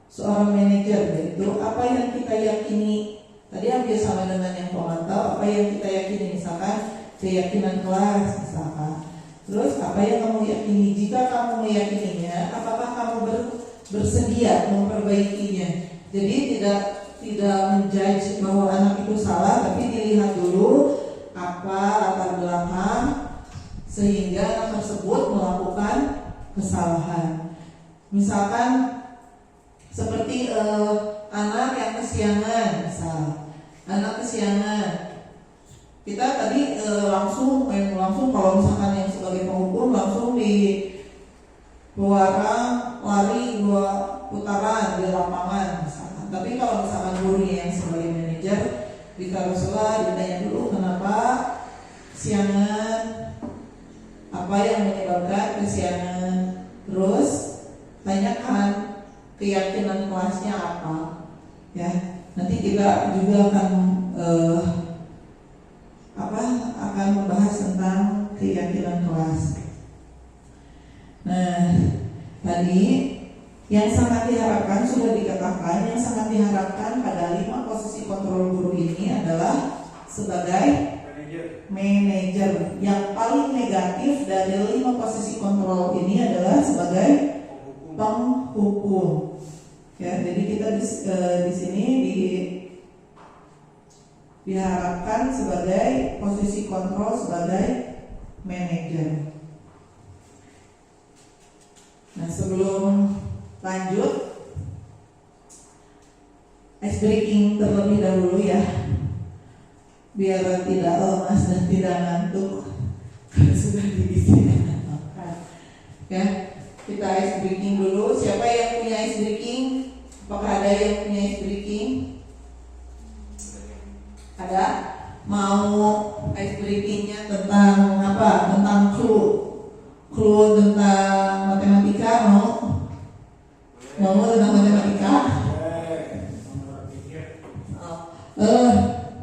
seorang manajer, yaitu apa yang kita yakini. Tadi hampir sama dengan yang pemantau, apa yang kita yakini, misalkan keyakinan kelas misalkan. Terus apa yang kamu yakini, jika kamu meyakininya, apakah kamu bersedia memperbaikinya. Jadi tidak menjudge bahwa anak itu salah, tapi dilihat dulu apa latar belakang sehingga anak tersebut melakukan kesalahan. Misalkan seperti anak yang kesiangan, misal anak kesiangan, kita tadi langsung kalau misalkan yang sebagai penghukum langsung di luaran lari 2 putaran di lapangan misalkan. Tapi kalau misalkan gurunya yang sebagai manajer ditaruh sela, ditanya dulu kenapa kesiangan, apa yang menyebabkan kesiangan, terus tanyakan keyakinan kelasnya apa, ya. Nanti kita juga akan membahas tentang keyakinan kelas. Nah, tadi yang sangat diharapkan sudah dikatakan, yang sangat diharapkan pada 5 posisi kontrol guru ini adalah sebagai manajer. Yang paling negatif dari 5 posisi kontrol ini adalah sebagai penghukum. Ya, jadi kita di sini diharapkan sebagai posisi kontrol sebagai manajer. Nah, sebelum lanjut, ice breaking terlebih dahulu ya, biar tidak lemas dan tidak ngantuk karena sudah diistirahatkan. Ya, kita ice breaking dulu. Siapa yang punya ice breaking? Apakah ada yang punya ice breaking? Ada? Mau ice breakingnya tentang apa? Tentang clue tentang matematika, mau tentang matematika?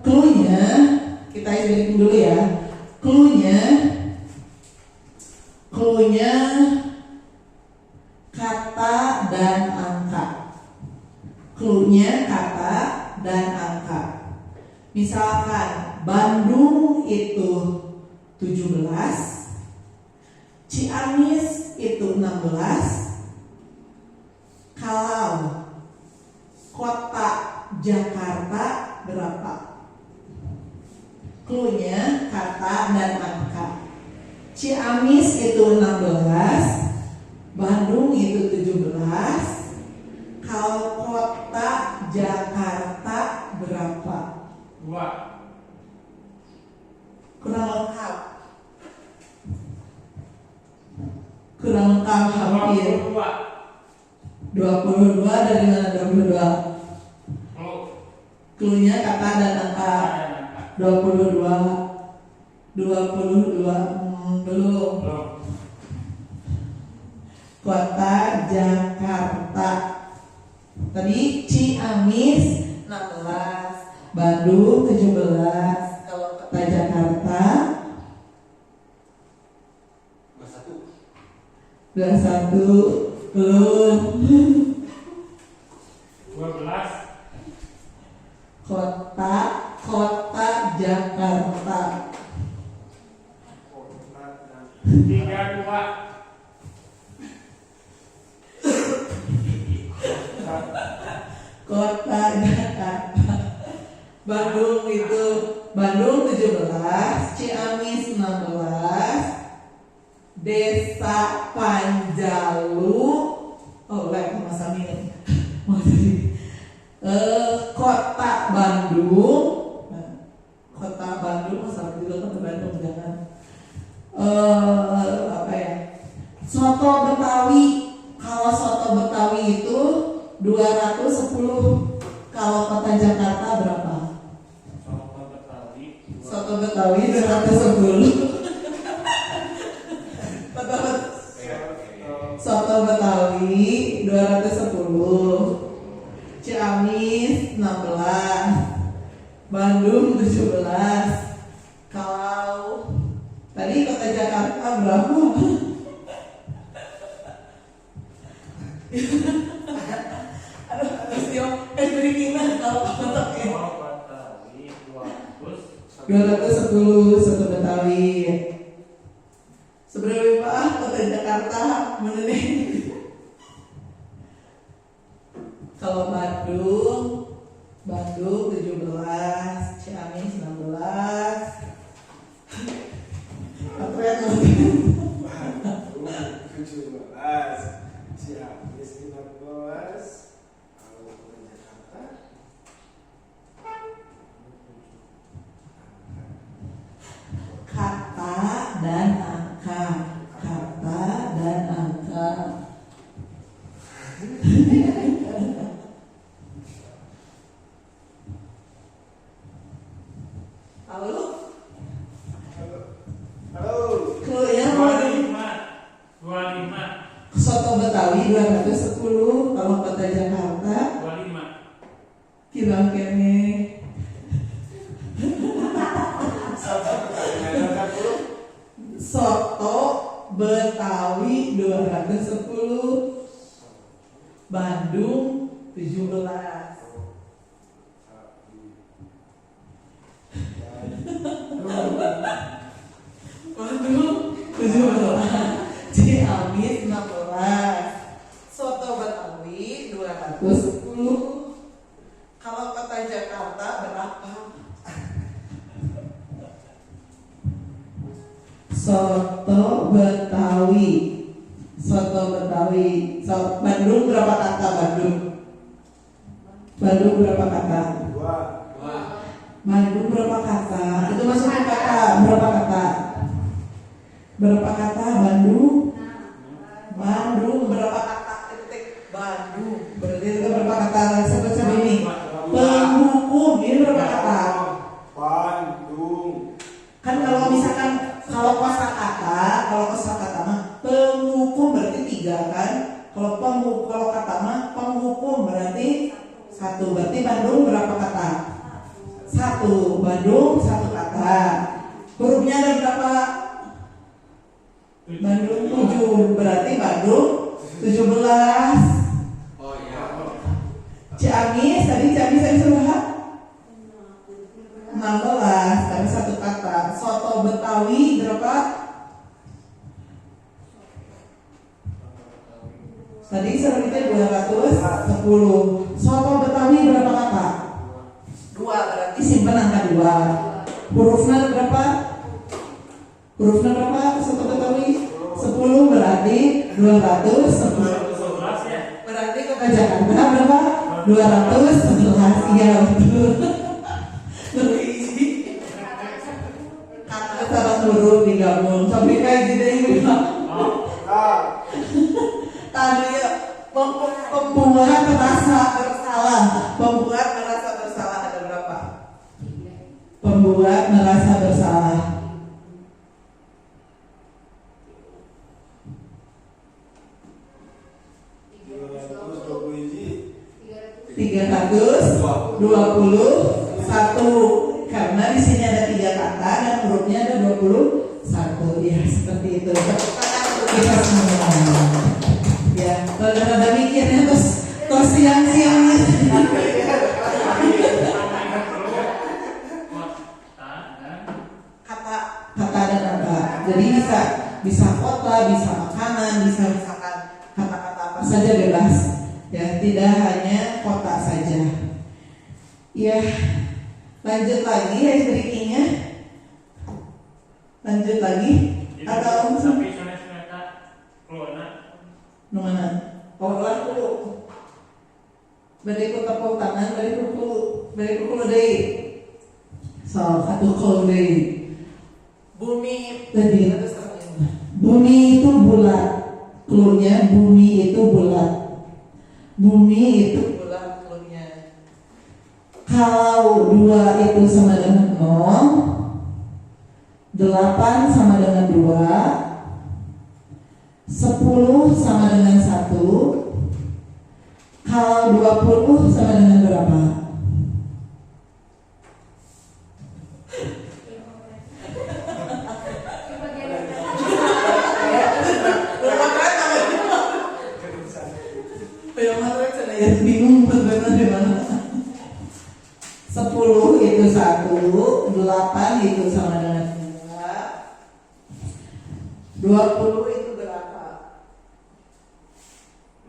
Clue-nya kita ice breaking dulu ya. Clue-nya kata dan angka. Clue-nya kata dan angka. Misalkan Bandung itu 17, Ciamis itu 16. Kalau kota Jakarta berapa? Clue-nya kata dan angka. Ciamis itu 16, Bandung itu 17. Kalau kota Jakarta berapa? 2. Kurang lengkap. Hampir. 22 dari mana 22? Clue-nya kata dan angka. 22 belum. Kota Jakarta. Tadi Ciamis 16, Bandung 17. Kalau kota Jakarta 21 belum. 12. Kota Jakarta 32. Kota Jakarta. Bandung 17, Ciamis 16, Desa Panjalu. Oh, Mas Amin. Kota Bandung. Masalah juga kota Bandung jangan. Apa ya? Soto Betawi. Kalau soto Betawi itu 210. Kalau kota Jakarta berapa? Soto Betawi 210. Soto Betawi 210. Ciamis 16, Bandung 17. Kalau tadi kota Jakarta berapa? Kalau kotaknya 210 soto Betawi. Seberapa kota Jakarta menurut? Kalau Bandung 17, Ciamis 16. Apa ya Bandung 17, Ciamis 16. Kalau ke Jakarta kata dan angka. Halo. Clue-nya 25. soto Betawi 210. Kalau kota Jakarta 25. kira-kira soto Betawi 210, Bandung 17. Bandung 17, Ciamis 16, soto Betawi 210. Kalau kota Jakarta berapa? Soto Betawi. Soto Betawi. Bandung berapa kata Bandung? Bandung berapa kata? Dua. Bandung berapa kata? Itu maksudnya kata. Berapa kata? Berapa kata Bandung? Bandung berapa kata? Titik Bandung. Berarti itu berapa kata? Sebut ini. Penghukum ini berapa kata? Bandung. Kan kalau misalkan kalau kosakata mah penghukum berarti 3 kan? Kalau kata mah penghukum berarti 1. Berarti Bandung berapa kata? 1. Bandung 1 kata. Hurufnya ada berapa? Bandung 7. Berarti Bandung 17. Oh iya. Ciamis tadi berapa? 16. Tapi 1 kata. Soto Betawi berapa? Tadi sebenarnya 210. Soto Betawi berapa kata? 2. Berarti simpan angka 2. Hurufnya berapa? Soto Betawi 10 berarti 210. 211 ya. Berarti kota Jakarta berapa? 211. Iya betul. Lebih easy. Kata salah huruf digabung. Sampai kayak gini bilang. Tadi ya pembuat merasa bersalah. Pembuat merasa bersalah ada berapa? Pembuat merasa bersalah. $321 karena di sini ada 3 kata dan hurufnya ada 21. Ya seperti itu. Kita semua. Ya kalau ada mikirnya terus siang-siangnya. Kata dan kata. Jadi bisa kota, bisa makanan, bisa misalkan kata-kata apa saja bebas. Ya, tidak hanya kota saja. Ya, lanjut lagi ya berikutnya. Lanjut lagi. Atau sampai sana keluar. Mana? Oh, lalu. Beri ku tepuk tangan, beri ku deui. So, satu kul deui. Bumi tadi. Bumi itu bulat. Klunya bumi itu bulat. Bumi itu bulat klunya. Kalau 2 itu sama dengan 0, 8 sama dengan 2, 10 sama dengan 1. Kalau 20 sama dengan berapa? Bingung benar di mana. 10 itu 1, 8 itu sama dengan 2, 20 itu berapa?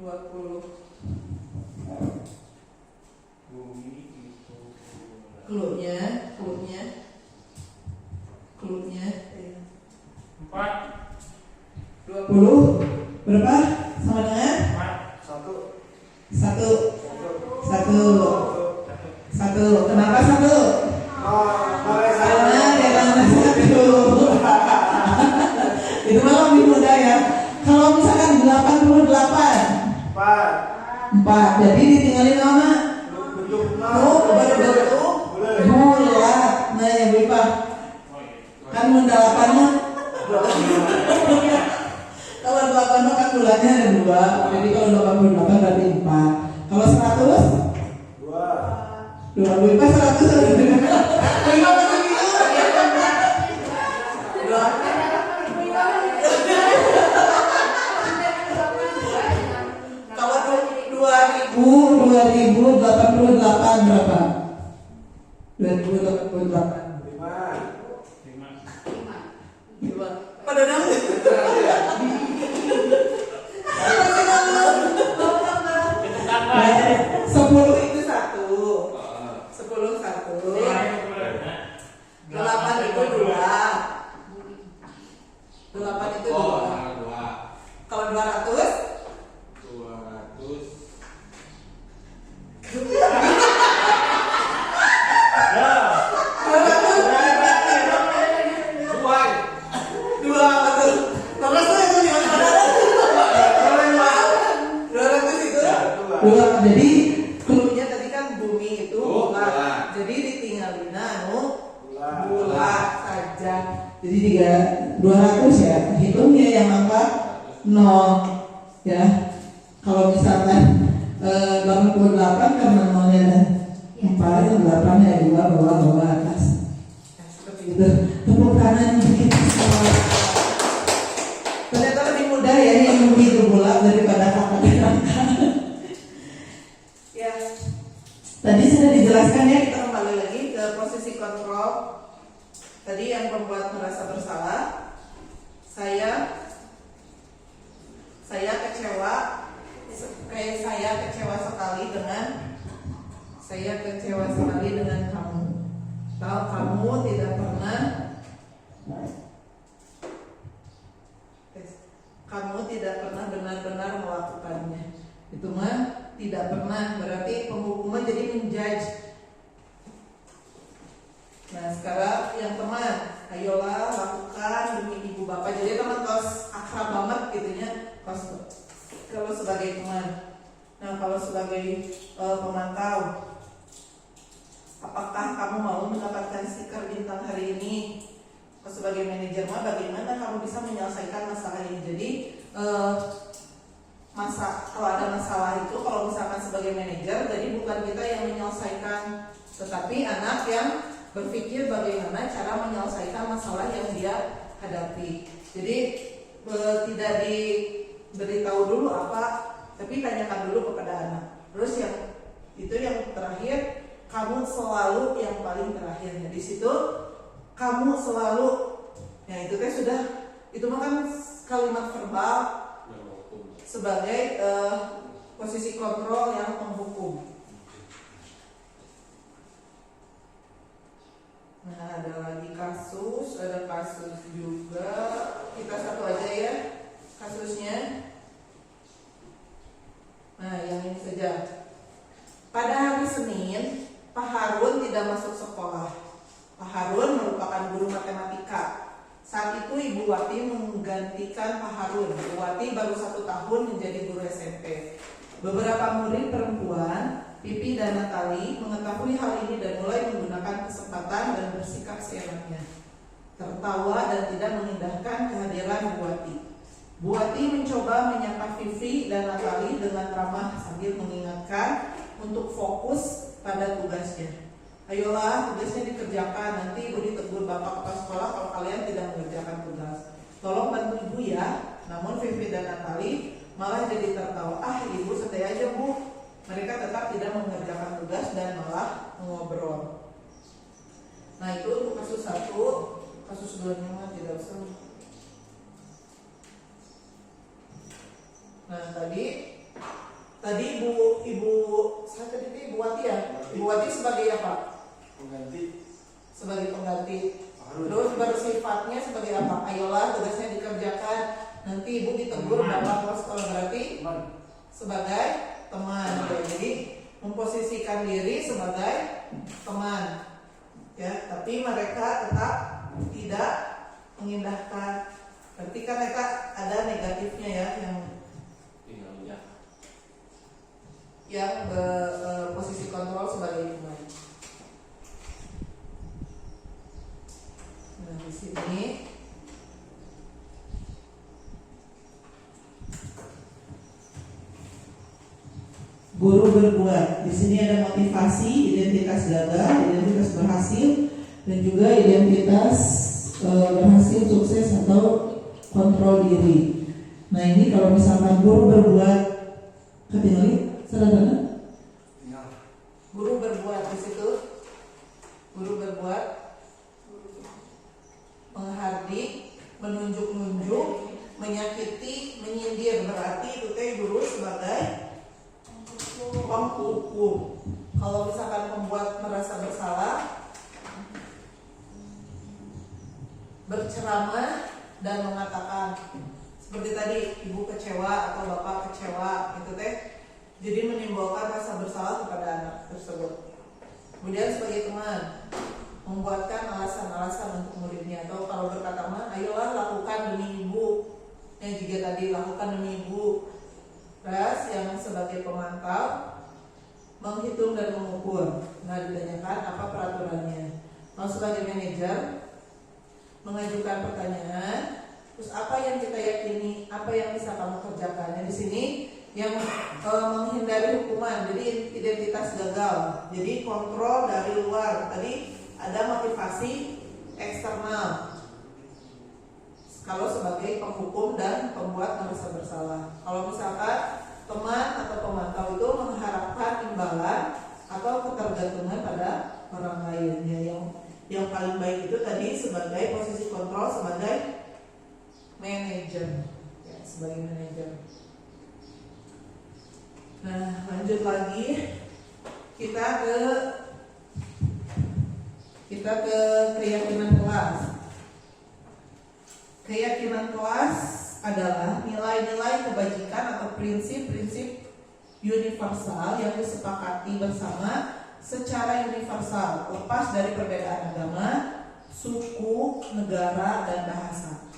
20. Klubnya 4. 20 berapa? Sama dengan 1. Kenapa 1? Karena dia tanggal 1. Itu malah lebih mudah ya. Kalau misalkan 88 4, jadi ditinggalin nama berbentuk bulat. Nah ya Bipa, kan mendalapannya kalau 8 kan bulatnya ada 2. Jadi kalau 88 berarti 4. Kalau 100 2 Bipa 100 Bipa masih bingung ya. Kalau 2088 berapa? 2088 5. Pada nangis. Masih nangis. 10 itu 1. 10 1. 8 itu 2. jadi ditinggalin Bulat. bulat saja. Jadi 200 ya, hitungnya yang angka 0 ya. Kalau misalkan 88 karena 0-nya dan 4, yang 8 ya bawah atas. Nah, seperti itu. Tepuk kanan dikit. Ternyata lebih mudah ya yang begitu bulat daripada kakak dan angka. Ya. Tadi sudah dijelaskan ya, kita kembali lagi ke posisi kontrol. Tadi yang membuat merasa bersalah, saya kecewa, kayak saya kecewa sekali dengan kamu. Kalau kamu tidak pernah benar-benar melakukannya. Itu mah tidak pernah, berarti penghukuman jadi menjudge. Nah sekarang yang teman, ayolah lakukan demi ibu bapak. Jadi teman kos akrab banget gitunya kalau sebagai teman. Nah kalau sebagai pemantau, apakah kamu mau mendapatkan stiker bintang hari ini? Sebagai manajer mah bagaimana kamu bisa menyelesaikan masalah ini? Jadi kalau ada masalah itu, kalau misalkan sebagai manajer, jadi bukan kita yang menyelesaikan, tetapi anak yang berpikir bagaimana cara menyelesaikan masalah yang dia hadapi. Jadi tidak diberitahu dulu apa, tapi tanyakan dulu kepada anak. Terus yang terakhir, kamu selalu yang paling terakhirnya di situ. Kamu selalu, ya itu kan sudah, itu mah kan kalimat verbal sebagai posisi kontrol yang menghukum. Nah ada lagi kasus, ada kasus juga. Kita satu aja ya kasusnya. Nah yang ini saja. Pada hari Senin, Pak Harun tidak masuk sekolah. Pak Harun merupakan guru matematika. Saat itu Ibu Wati menggantikan Pak Harun. Ibu Wati baru 1 tahun menjadi guru SMP. Beberapa murid perempuan, Pipi dan Natali, mengetahui hal ini dan mulai menggunakan kesempatan dan bersikap seenaknya, tertawa dan tidak mengindahkan kehadiran Bu Wati. Bu Wati mencoba menyapa Vivi dan Natali dengan ramah sambil mengingatkan untuk fokus pada tugasnya. Ayolah, tugasnya dikerjakan, nanti ibu ditegur bapak kepala sekolah kalau kalian tidak mengerjakan tugas. Tolong bantu ibu ya. Namun Vivi dan Natali malah jadi tertawa. Ibu santai aja bu. Mereka tetap tidak mengerjakan tugas dan malah ngobrol. Nah itu untuk kasus 1. Kasus 2-nya mah tidak usah. Nah tadi saya tadi itu Ibu Wati ya. Ibu Wati sebagai apa? Sebagai pengganti. Terus bersifatnya sebagai apa? Ayolah tugasnya dikerjakan, nanti ibu ditegur bapak kelas sekolah, berarti sebagai teman. Jadi memposisikan diri sebagai teman ya, tapi mereka tetap tidak mengindahkan. Berarti kan mereka ada negatifnya ya, yang posisi kontrol sebagai teman. Nah di sini guru berbuat. Di sini ada motivasi, identitas gagal, identitas berhasil, dan juga identitas berhasil, sukses atau kontrol diri. Nah ini kalau misalkan guru berbuat, ketinggalan, sederhana. Guru berbuat di situ, guru berbuat, menghardik, menunjuk-nunjuk, menyakiti, menyindir, berarti itu teh guru sebagai penghukum. Kalau misalkan membuat merasa bersalah, berceramah dan mengatakan seperti tadi ibu kecewa atau bapak kecewa, itu teh jadi menimbulkan rasa bersalah kepada anak tersebut. Kemudian sebagai teman, membuatkan alasan-alasan untuk muridnya, atau kalau berkata mah ayolah lakukan demi ibu, yang juga tadi lakukan demi ibu. Terus yang sebagai pemantau, menghitung dan mengukur. Nah ditanyakan apa manajer mengajukan pertanyaan, terus apa yang kita yakini, apa yang bisa kamu kerjakan. Di sini yang menghindari hukuman, jadi identitas gagal, jadi kontrol dari luar. Tadi ada motivasi eksternal kalau sebagai penghukum dan pembuat merasa bersalah. Kalau misalkan teman atau pemantau itu mengharapkan imbalan atau ketergantungan pada orang lain, ya, yang paling baik itu tadi sebagai posisi kontrol sebagai manajer, ya, sebagai manajer. Nah, lanjut lagi kita ke keyakinan kelas. Keyakinan kelas adalah nilai-nilai kebajikan atau prinsip-prinsip universal yang disepakati bersama secara universal, lepas dari perbedaan agama, suku, negara, dan bahasa.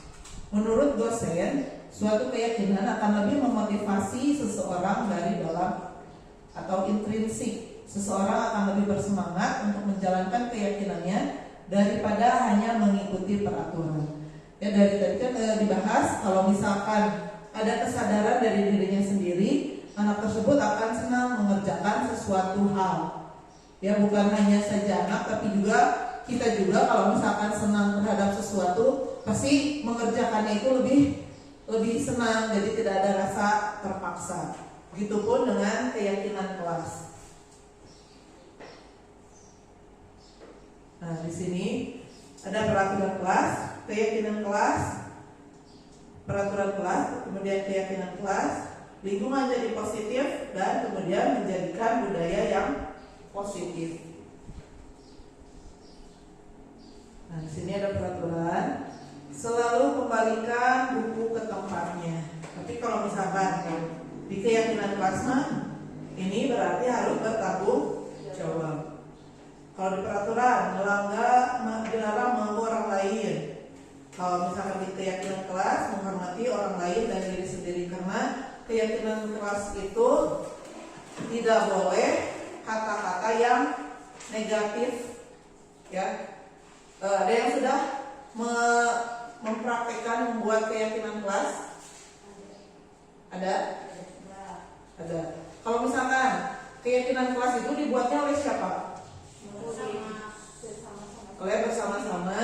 Menurut dosen, suatu keyakinan akan lebih memotivasi seseorang dari dalam atau intrinsik. Seseorang akan lebih bersemangat untuk menjalankan keyakinannya daripada hanya mengikuti peraturan. Ya, dari tadi kan dibahas kalau misalkan ada kesadaran dari dirinya sendiri, anak tersebut akan senang mengerjakan sesuatu hal. Ya, bukan hanya saja anak, tapi juga kita juga kalau misalkan senang terhadap sesuatu, pasti mengerjakannya itu lebih senang, jadi tidak ada rasa terpaksa. Begitupun dengan keyakinan kelas. Nah, di sini ada peraturan kelas, keyakinan kelas, peraturan kelas, kemudian keyakinan kelas, lingkungan jadi positif, dan kemudian menjadikan budaya yang positif. Nah, di sini ada peraturan, selalu kembalikan buku ke tempatnya. Tapi kalau misalkan di keyakinan kelas mah, ini berarti harus bertanggung jawab. Kalau di peraturan dilarang mengganggu orang lain. Kalau misalkan di keyakinan kelas menghormati orang lain dan diri sendiri, karena keyakinan kelas itu tidak boleh kata-kata yang negatif. Ya, ada yang sudah mempraktekkan membuat keyakinan kelas? Ada? Ada. Kalau misalkan keyakinan kelas itu dibuatnya oleh siapa? Oleh bersama-sama,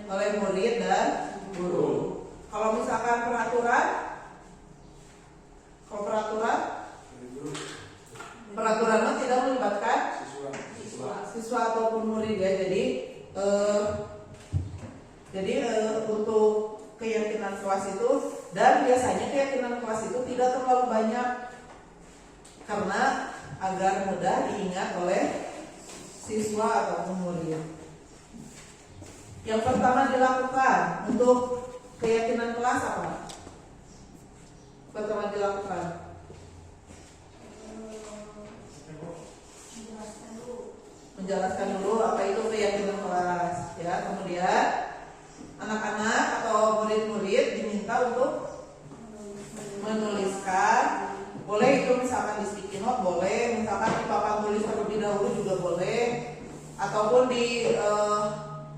oleh murid dan guru. Kalau misalkan peraturan mah tidak melibatkan siswa ataupun murid, ya. Jadi untuk keyakinan kelas itu, dan biasanya keyakinan kelas itu tidak terlalu banyak karena agar mudah diingat oleh siswa ataupun murid. Yang pertama dilakukan untuk keyakinan kelas apa? Pertama dilakukan menjelaskan dulu apa itu keyakinan kelas, ya. Kemudian anak-anak atau murid-murid diminta untuk menuliskan. Boleh itu misalkan di sticky note, boleh misalkan di papan tulis terlebih dahulu juga boleh, ataupun di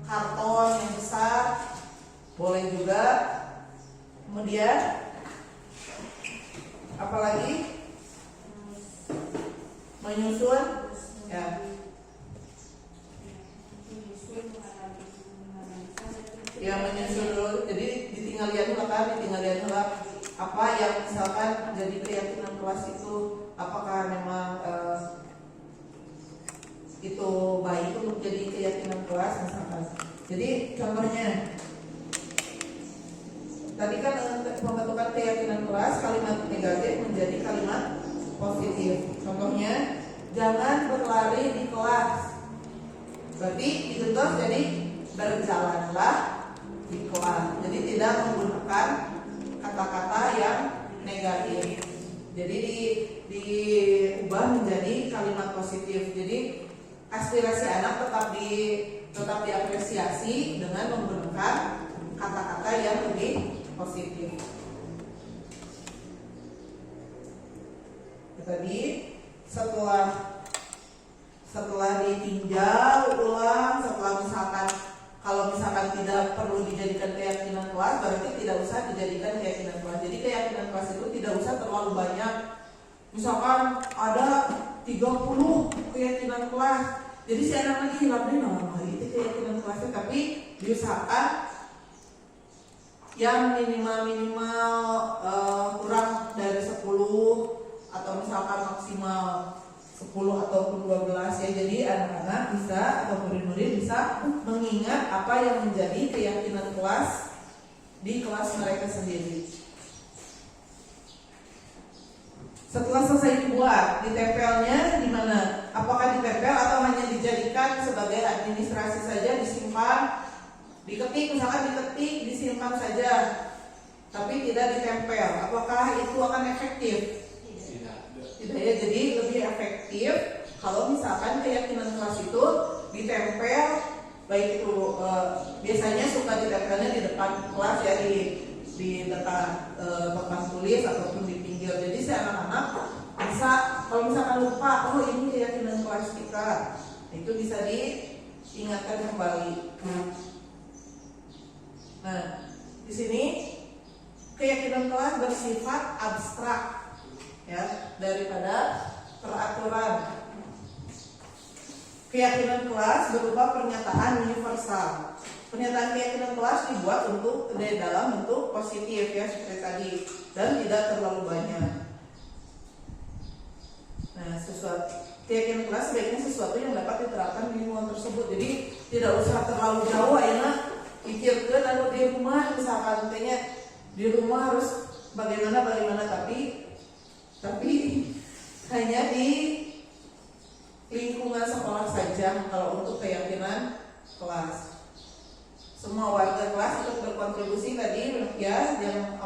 karton yang besar boleh juga. Kemudian apalagi menyusun, ya. Ya, menyusun dulu. Jadi ditinggal lihat dulu apa yang misalkan jadi keyakinan kelas itu, apakah memang itu baik untuk jadi keyakinan kelas misalkan. Jadi contohnya tadi kan pembentukan keyakinan kelas, kalimat negatif menjadi kalimat positif. Contohnya, jangan berlari di kelas. Berarti dibentuk jadi berjalanlah di kelas. Jadi tidak menggunakan kata-kata yang negatif. Jadi diubah menjadi kalimat positif. Jadi aspirasi anak tetap diapresiasi dengan menggunakan kata-kata yang lebih positif. Tadi setelah ditinjau ulang, setelah misalkan kalau dijadikan keyakinan kelas, berarti tidak usah dijadikan keyakinan kelas. Jadi keyakinan kelas itu tidak usah terlalu banyak. Misalkan ada 30 keyakinan kelas, jadi si anak lagi hilang deh, itu keyakinan kelasnya. Tapi diusahakan yang minimal kurang dari 10, atau misalkan maksimal 10 ataupun 12 ya. Jadi anak-anak bisa atau murid-murid bisa mengingat apa yang menjadi keyakinan kelas di kelas mereka sendiri. Setelah selesai dibuat, ditempelnya di mana? Apakah ditempel atau hanya dijadikan sebagai administrasi saja, disimpan, diketik, misalkan diketik, disimpan saja, tapi tidak ditempel? Apakah itu akan efektif? Tidak ya. Jadi lebih efektif kalau misalkan keyakinan kelas itu ditempel, baik itu biasanya suka ditempelnya di depan kelas ya, di dekat papan tulis ataupun di pinggir. Jadi si anak-anak bisa, kalau misalkan lupa, oh ini keyakinan kelas kita, itu bisa diingatkan kembali. Nah, di sini keyakinan kelas bersifat abstrak ya, daripada peraturan. Keyakinan kelas berupa pernyataan universal. Pernyataan keyakinan kelas dibuat untuk dalam bentuk positif ya, seperti tadi, dan tidak terlalu banyak. Nah, keyakinan kelas sebaiknya sesuatu yang dapat diterapkan di lingkungan tersebut. Jadi tidak usah terlalu jauh ya, pikirkan lalu di rumah, misalkan katanya di rumah harus bagaimana, tapi hanya di lingkungan sekolah saja kalau untuk keyakinan kelas. Semua warga kelas ikut berkontribusi tadi ya, yang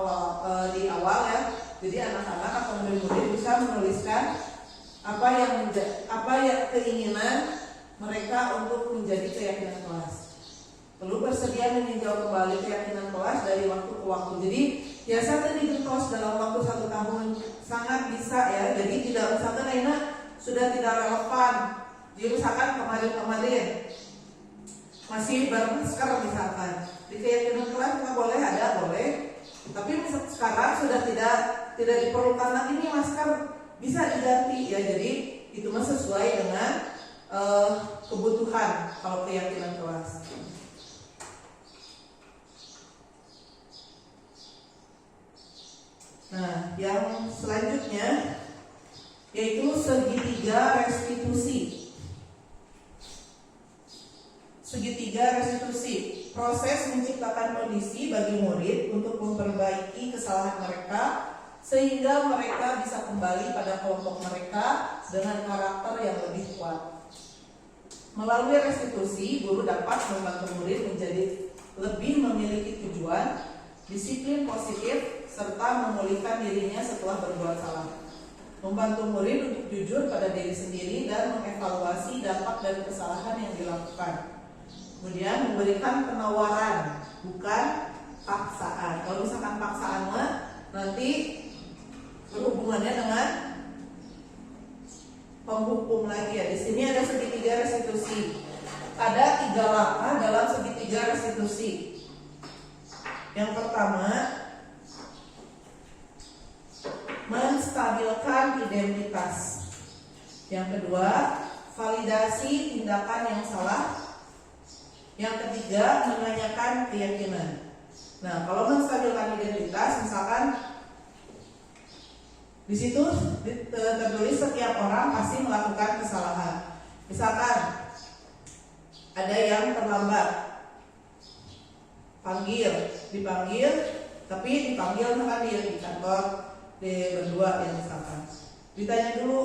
di awal ya. Jadi anak-anak atau murid-murid bisa menuliskan apa yang keinginan mereka untuk menjadi keyakinan kelas. Perlu bersedia meninjau kembali keyakinan kelas dari waktu ke waktu. Jadi biasa tadi digentos dalam waktu 1 tahun sangat bisa ya. Jadi tidak misalkan Aina sudah tidak relevan, diusahakan kemarin masih bermasker misalkan. Di keyakinan kelas nggak boleh ada, boleh. Tapi sekarang sudah tidak diperlukan lagi nih masker, bisa diganti ya. Jadi itu mah sesuai dengan kebutuhan kalau keyakinan kelas. Nah, yang selanjutnya yaitu segitiga restitusi. Segitiga restitusi, proses menciptakan kondisi bagi murid untuk memperbaiki kesalahan mereka sehingga mereka bisa kembali pada kelompok mereka dengan karakter yang lebih kuat. Melalui restitusi, guru dapat membantu murid menjadi lebih memiliki tujuan, disiplin positif, serta memulihkan dirinya setelah berbuat salah. Membantu murid untuk jujur pada diri sendiri dan mengevaluasi dampak dari kesalahan yang dilakukan. Kemudian memberikan penawaran, bukan paksaan. Kalau misalkan paksaan mah nanti berhubungannya dengan penghukum lagi ya. Di sini ada segitiga restitusi. Ada 3 langkah dalam segitiga restitusi. Yang pertama, menstabilkan identitas. Yang kedua, validasi tindakan yang salah. Yang ketiga, menanyakan keyakinan. Nah, kalau menstabilkan identitas, misalkan di situ tertulis setiap orang pasti melakukan kesalahan. Misalkan ada yang terlambat, dipanggil, tapi dipanggil misalkan di kantor di berdua ya misalkan. Ditanya dulu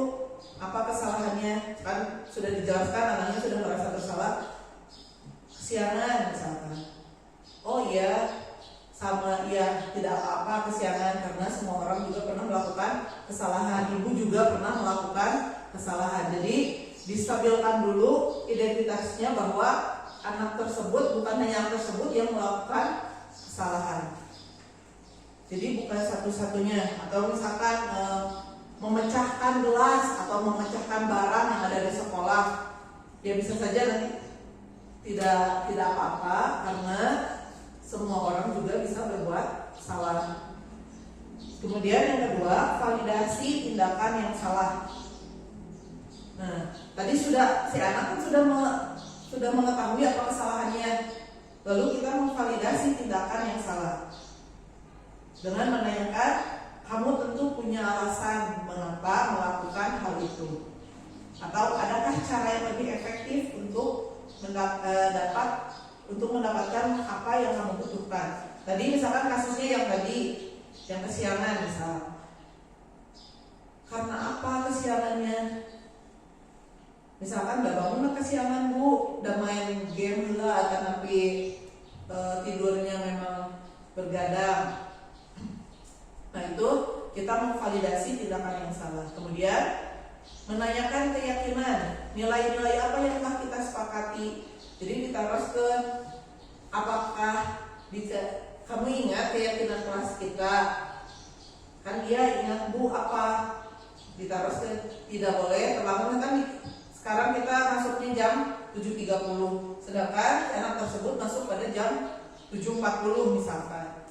apa kesalahannya, kan sudah dijelaskan, anaknya sudah merasa bersalah. Kesiangan misalkan. Oh iya, sama iya, tidak apa-apa kesiangan karena semua orang juga pernah melakukan kesalahan. Ibu juga pernah melakukan kesalahan. Jadi distabilkan dulu identitasnya bahwa anak tersebut bukan hanya anak tersebut yang melakukan kesalahan. Jadi bukan satu-satunya. Atau misalkan memecahkan gelas atau memecahkan barang yang ada di sekolah, ya bisa saja nanti tidak apa-apa karena semua orang juga bisa berbuat salah. Kemudian yang kedua, validasi tindakan yang salah. Nah, tadi si anak kan sudah mengetahui apa kesalahannya. Lalu kita memvalidasi tindakan yang salah dengan menanyakan, kamu tentu punya alasan mengapa melakukan hal itu, atau adakah cara yang lebih efektif untuk mendapatkan apa yang kamu butuhkan. Tadi misalkan kasusnya yang tadi yang kesiangan misal, karena apa kesiangannya? Misalkan udah bangun kesiangan bu, udah main game lah, tapi tidurnya memang bergadang. Nah itu kita memvalidasi tindakan yang salah. Kemudian menanyakan keyakinan, nilai-nilai apa yang telah kita sepakati. Jadi diteruskan, apakah kamu ingat keyakinan kelas kita? Kan dia ingat bu apa? Diteruskan, tidak boleh terlambat kan. Sekarang kita masuknya jam 7.30, sedangkan anak tersebut masuk pada jam 7.40 misalkan.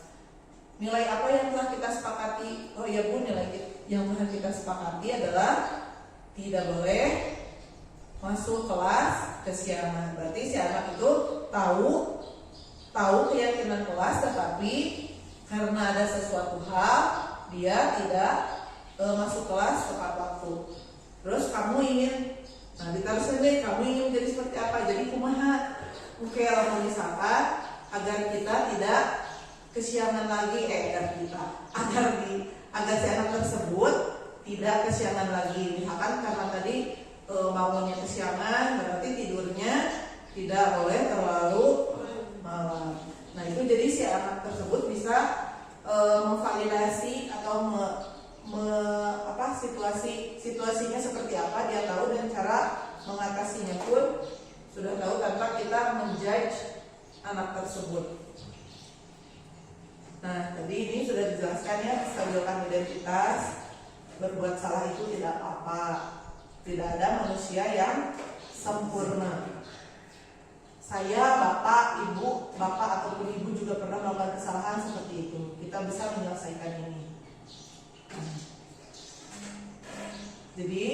Nilai apa yang telah kita sepakati? Oh iya bu, nilai yang telah kita sepakati adalah tidak boleh masuk kelas kesiangan. Berarti si anak itu tahu keyakinan kelas, tetapi karena ada sesuatu hal dia tidak masuk kelas tepat waktu. Terus kamu ingin, nah ditaruhkan deh, kamu ingin menjadi seperti apa? Jadi kumaha? Oke, lalu misalkan agar kita tidak kesiangan lagi, agar si anak tersebut tidak kesiangan lagi. Misalkan karena tadi bangunnya kesiangan, berarti tidurnya tidak boleh terlalu malam. Nah itu jadi si anak tersebut bisa memvalidasi atau situasinya seperti apa, dia tahu, dan cara mengatasinya pun sudah tahu tanpa kita menjudge anak tersebut. Nah, tadi ini sudah dijelaskan ya, stabilkan identitas, berbuat salah itu tidak apa-apa. Tidak ada manusia yang sempurna. Saya, bapak ataupun ibu juga pernah melakukan kesalahan seperti itu. Kita bisa menyelesaikan ini. Jadi,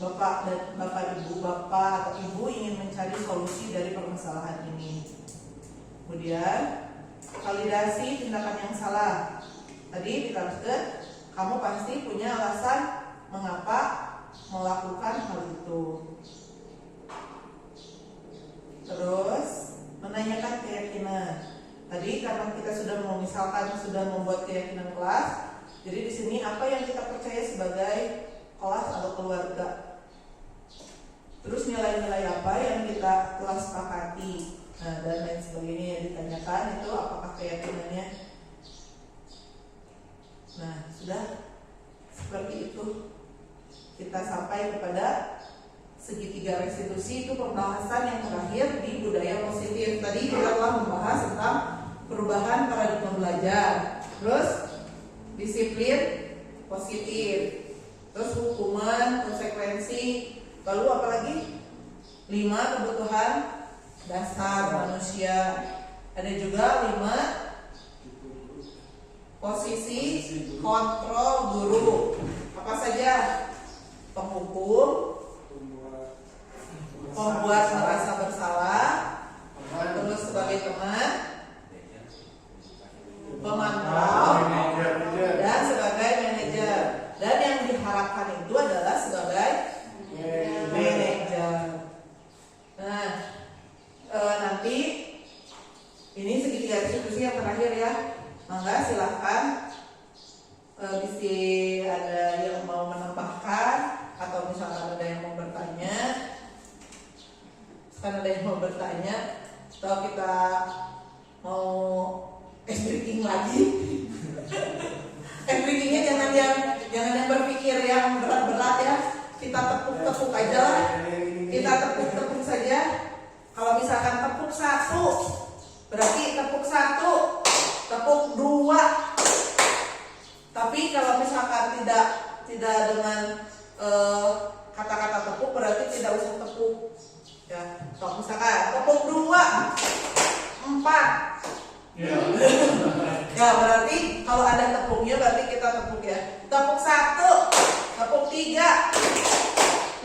bapak atau ibu ingin mencari solusi dari permasalahan ini. Kemudian validasi tindakan yang salah. Tadi diteruskan, kamu pasti punya alasan mengapa melakukan hal itu. Terus menanyakan keyakinan. Tadi karena kita sudah membuat keyakinan kelas, jadi di sini apa yang kita percaya sebagai kelas atau keluarga. Terus nilai-nilai apa yang kita telah sepakati. Nah, dan lain sebagainya yang ditanyakan itu apakah keyakinannya. Nah, sudah seperti itu kita sampai kepada segitiga restitusi. Itu pembahasan yang terakhir di budaya positif. Tadi kita telah membahas tentang perubahan paradigma belajar, terus disiplin positif, terus hukuman, konsekuensi, lalu apalagi 5 kebutuhan dasar manusia. Ada juga 5 posisi kontrol guru. Apa saja? Penghukum, pembuat merasa bersalah, terus sebagai teman, pemantau, dan sebagai manajer. Dan yang diharapkan itu adalah sebagai manajer. Nah, nanti ini segitiga restitusi yang terakhir ya. Mangga silahkan bisa ada yang mau menambahkan atau misalkan ada yang mau bertanya. Kan ada yang mau bertanya, atau kita mau breaking lagi. Breakingnya jangan yang berpikir yang berat-berat ya. Kita tepuk-tepuk aja lah. Kita tepuk-tepuk saja. Kalau misalkan tepuk 1, berarti tepuk 1, tepuk 2. Tapi kalau misalkan tidak dengan kata-kata tepuk, berarti tidak usah tepuk. Ya, kalau misalkan tepuk 2, 4, Ya. Ya berarti kalau ada tepungnya berarti kita tepuk ya. Tepuk 1, tepuk 3, 5.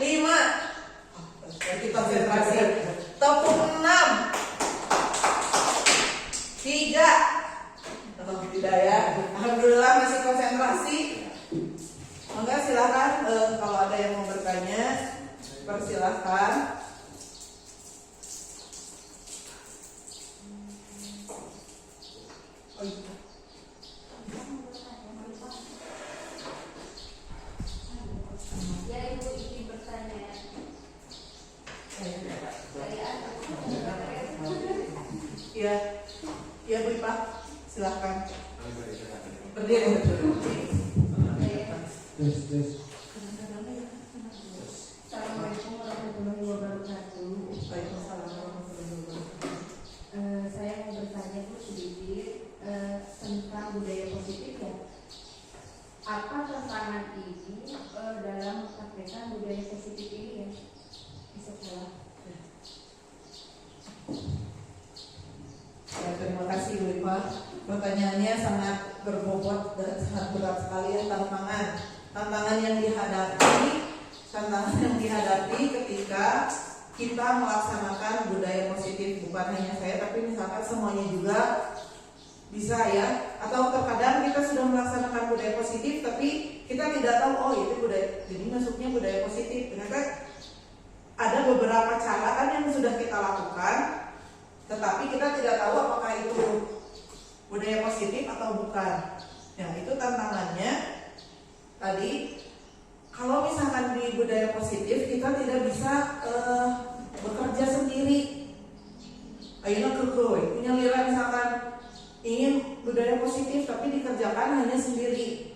Berarti konsentrasi. Tepuk 6, 3. Oh, tidak ya. Alhamdulillah masih konsentrasi. Maka silakan kalau ada yang mau bertanya, persilahkan. Oh, iya. Ya Ibu izin bertanya. Iya, iya Bu Ipa, silahkan. Berdiri. Assalamualaikum warahmatullahi wabarakatuh. Waalaikumsalam warahmatullahi wabarakatuh. Saya mau bertanya Bu sedikit tentang budaya positif ya. Apa tantangan Ibu dalam mempraktekkan budaya positif ini ya di sekolah? Ya, terima kasih Bu Ipa. Pertanyaannya sangat berbobot dan sangat berat sekali ya, tantangan yang dihadapi ketika kita melaksanakan budaya positif. Bukan hanya saya tapi misalkan semuanya juga bisa ya. Atau terkadang kita sudah melaksanakan budaya positif tapi kita tidak tahu oh itu budaya, jadi masuknya budaya positif. Ternyata ada beberapa cara kan yang sudah kita lakukan, tetapi kita tidak tahu apakah itu budaya positif atau bukan. Ya, itu tantangannya. Tadi kalau misalkan di budaya positif kita tidak bisa bekerja sendiri. Ayeuna keukeuh punya lira misalkan ingin budaya positif tapi dikerjakan hanya sendiri.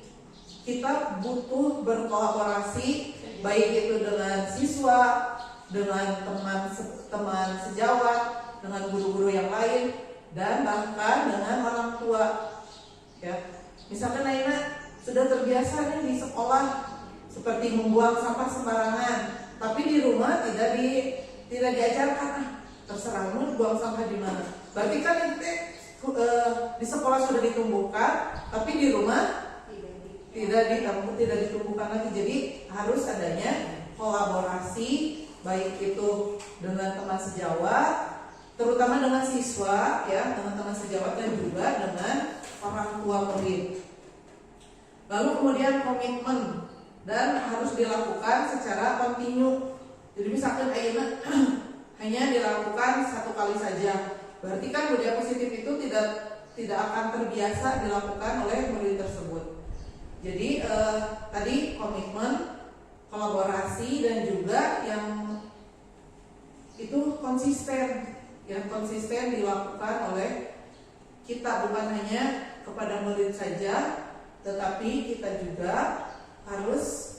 Kita butuh berkolaborasi baik itu dengan siswa, dengan teman sejawat, dengan guru-guru yang lain, dan bahkan dengan orang tua. Ya, misalkan Aina sudah terbiasa nih di sekolah seperti membuang sampah sembarangan, tapi di rumah tidak diajarkan. Terserah lu buang sampah di mana. Berarti kan itu di sekolah sudah ditumbuhkan, tapi di rumah tidak ditumbuhkan lagi. Jadi harus adanya kolaborasi baik itu dengan teman sejawat, terutama dengan siswa ya, dengan teman sejawat dan juga dengan orang tua murid. Lalu kemudian komitmen dan harus dilakukan secara kontinu. Jadi misalkan ayeuna hanya dilakukan satu kali saja, berarti kan budaya positif itu tidak akan terbiasa dilakukan oleh murid tersebut. Jadi tadi komitmen, kolaborasi dan juga yang itu konsisten dilakukan oleh kita, bukan hanya kepada murid saja, tetapi kita juga harus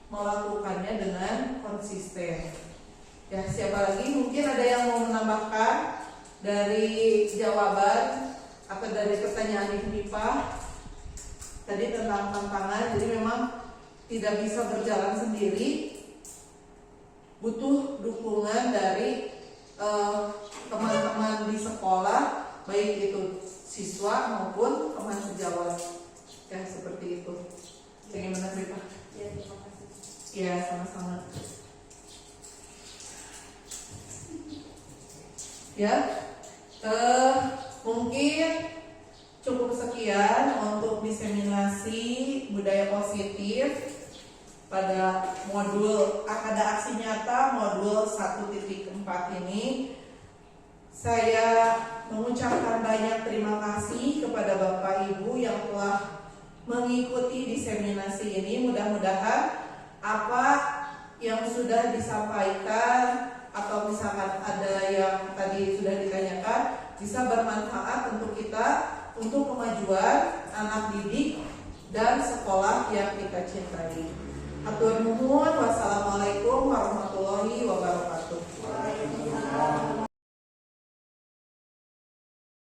melakukannya dengan konsisten. Ya, siapa lagi? Mungkin ada yang mau menambahkan dari jawaban atau dari pertanyaan Ibu Ipa tadi tentang tantangan. Jadi memang tidak bisa berjalan sendiri, butuh dukungan dari teman-teman di sekolah, baik itu siswa maupun teman sejawat. Ya, seperti itu. Bagaimana Ibu Ipa? Ya, terima kasih. Ya, sama-sama. Ya, mungkin cukup sekian untuk diseminasi budaya positif pada modul Akada Aksi Nyata modul 1.4 ini. Saya mengucapkan banyak terima kasih kepada Bapak Ibu yang telah mengikuti diseminasi ini. Mudah-mudahan apa yang sudah disampaikan atau misalkan ada yang tadi sudah ditanyakan bisa bermanfaat untuk kita, untuk kemajuan anak didik dan sekolah yang kita cintai. Hatur nuhun. Wassalamualaikum warahmatullahi wabarakatuh.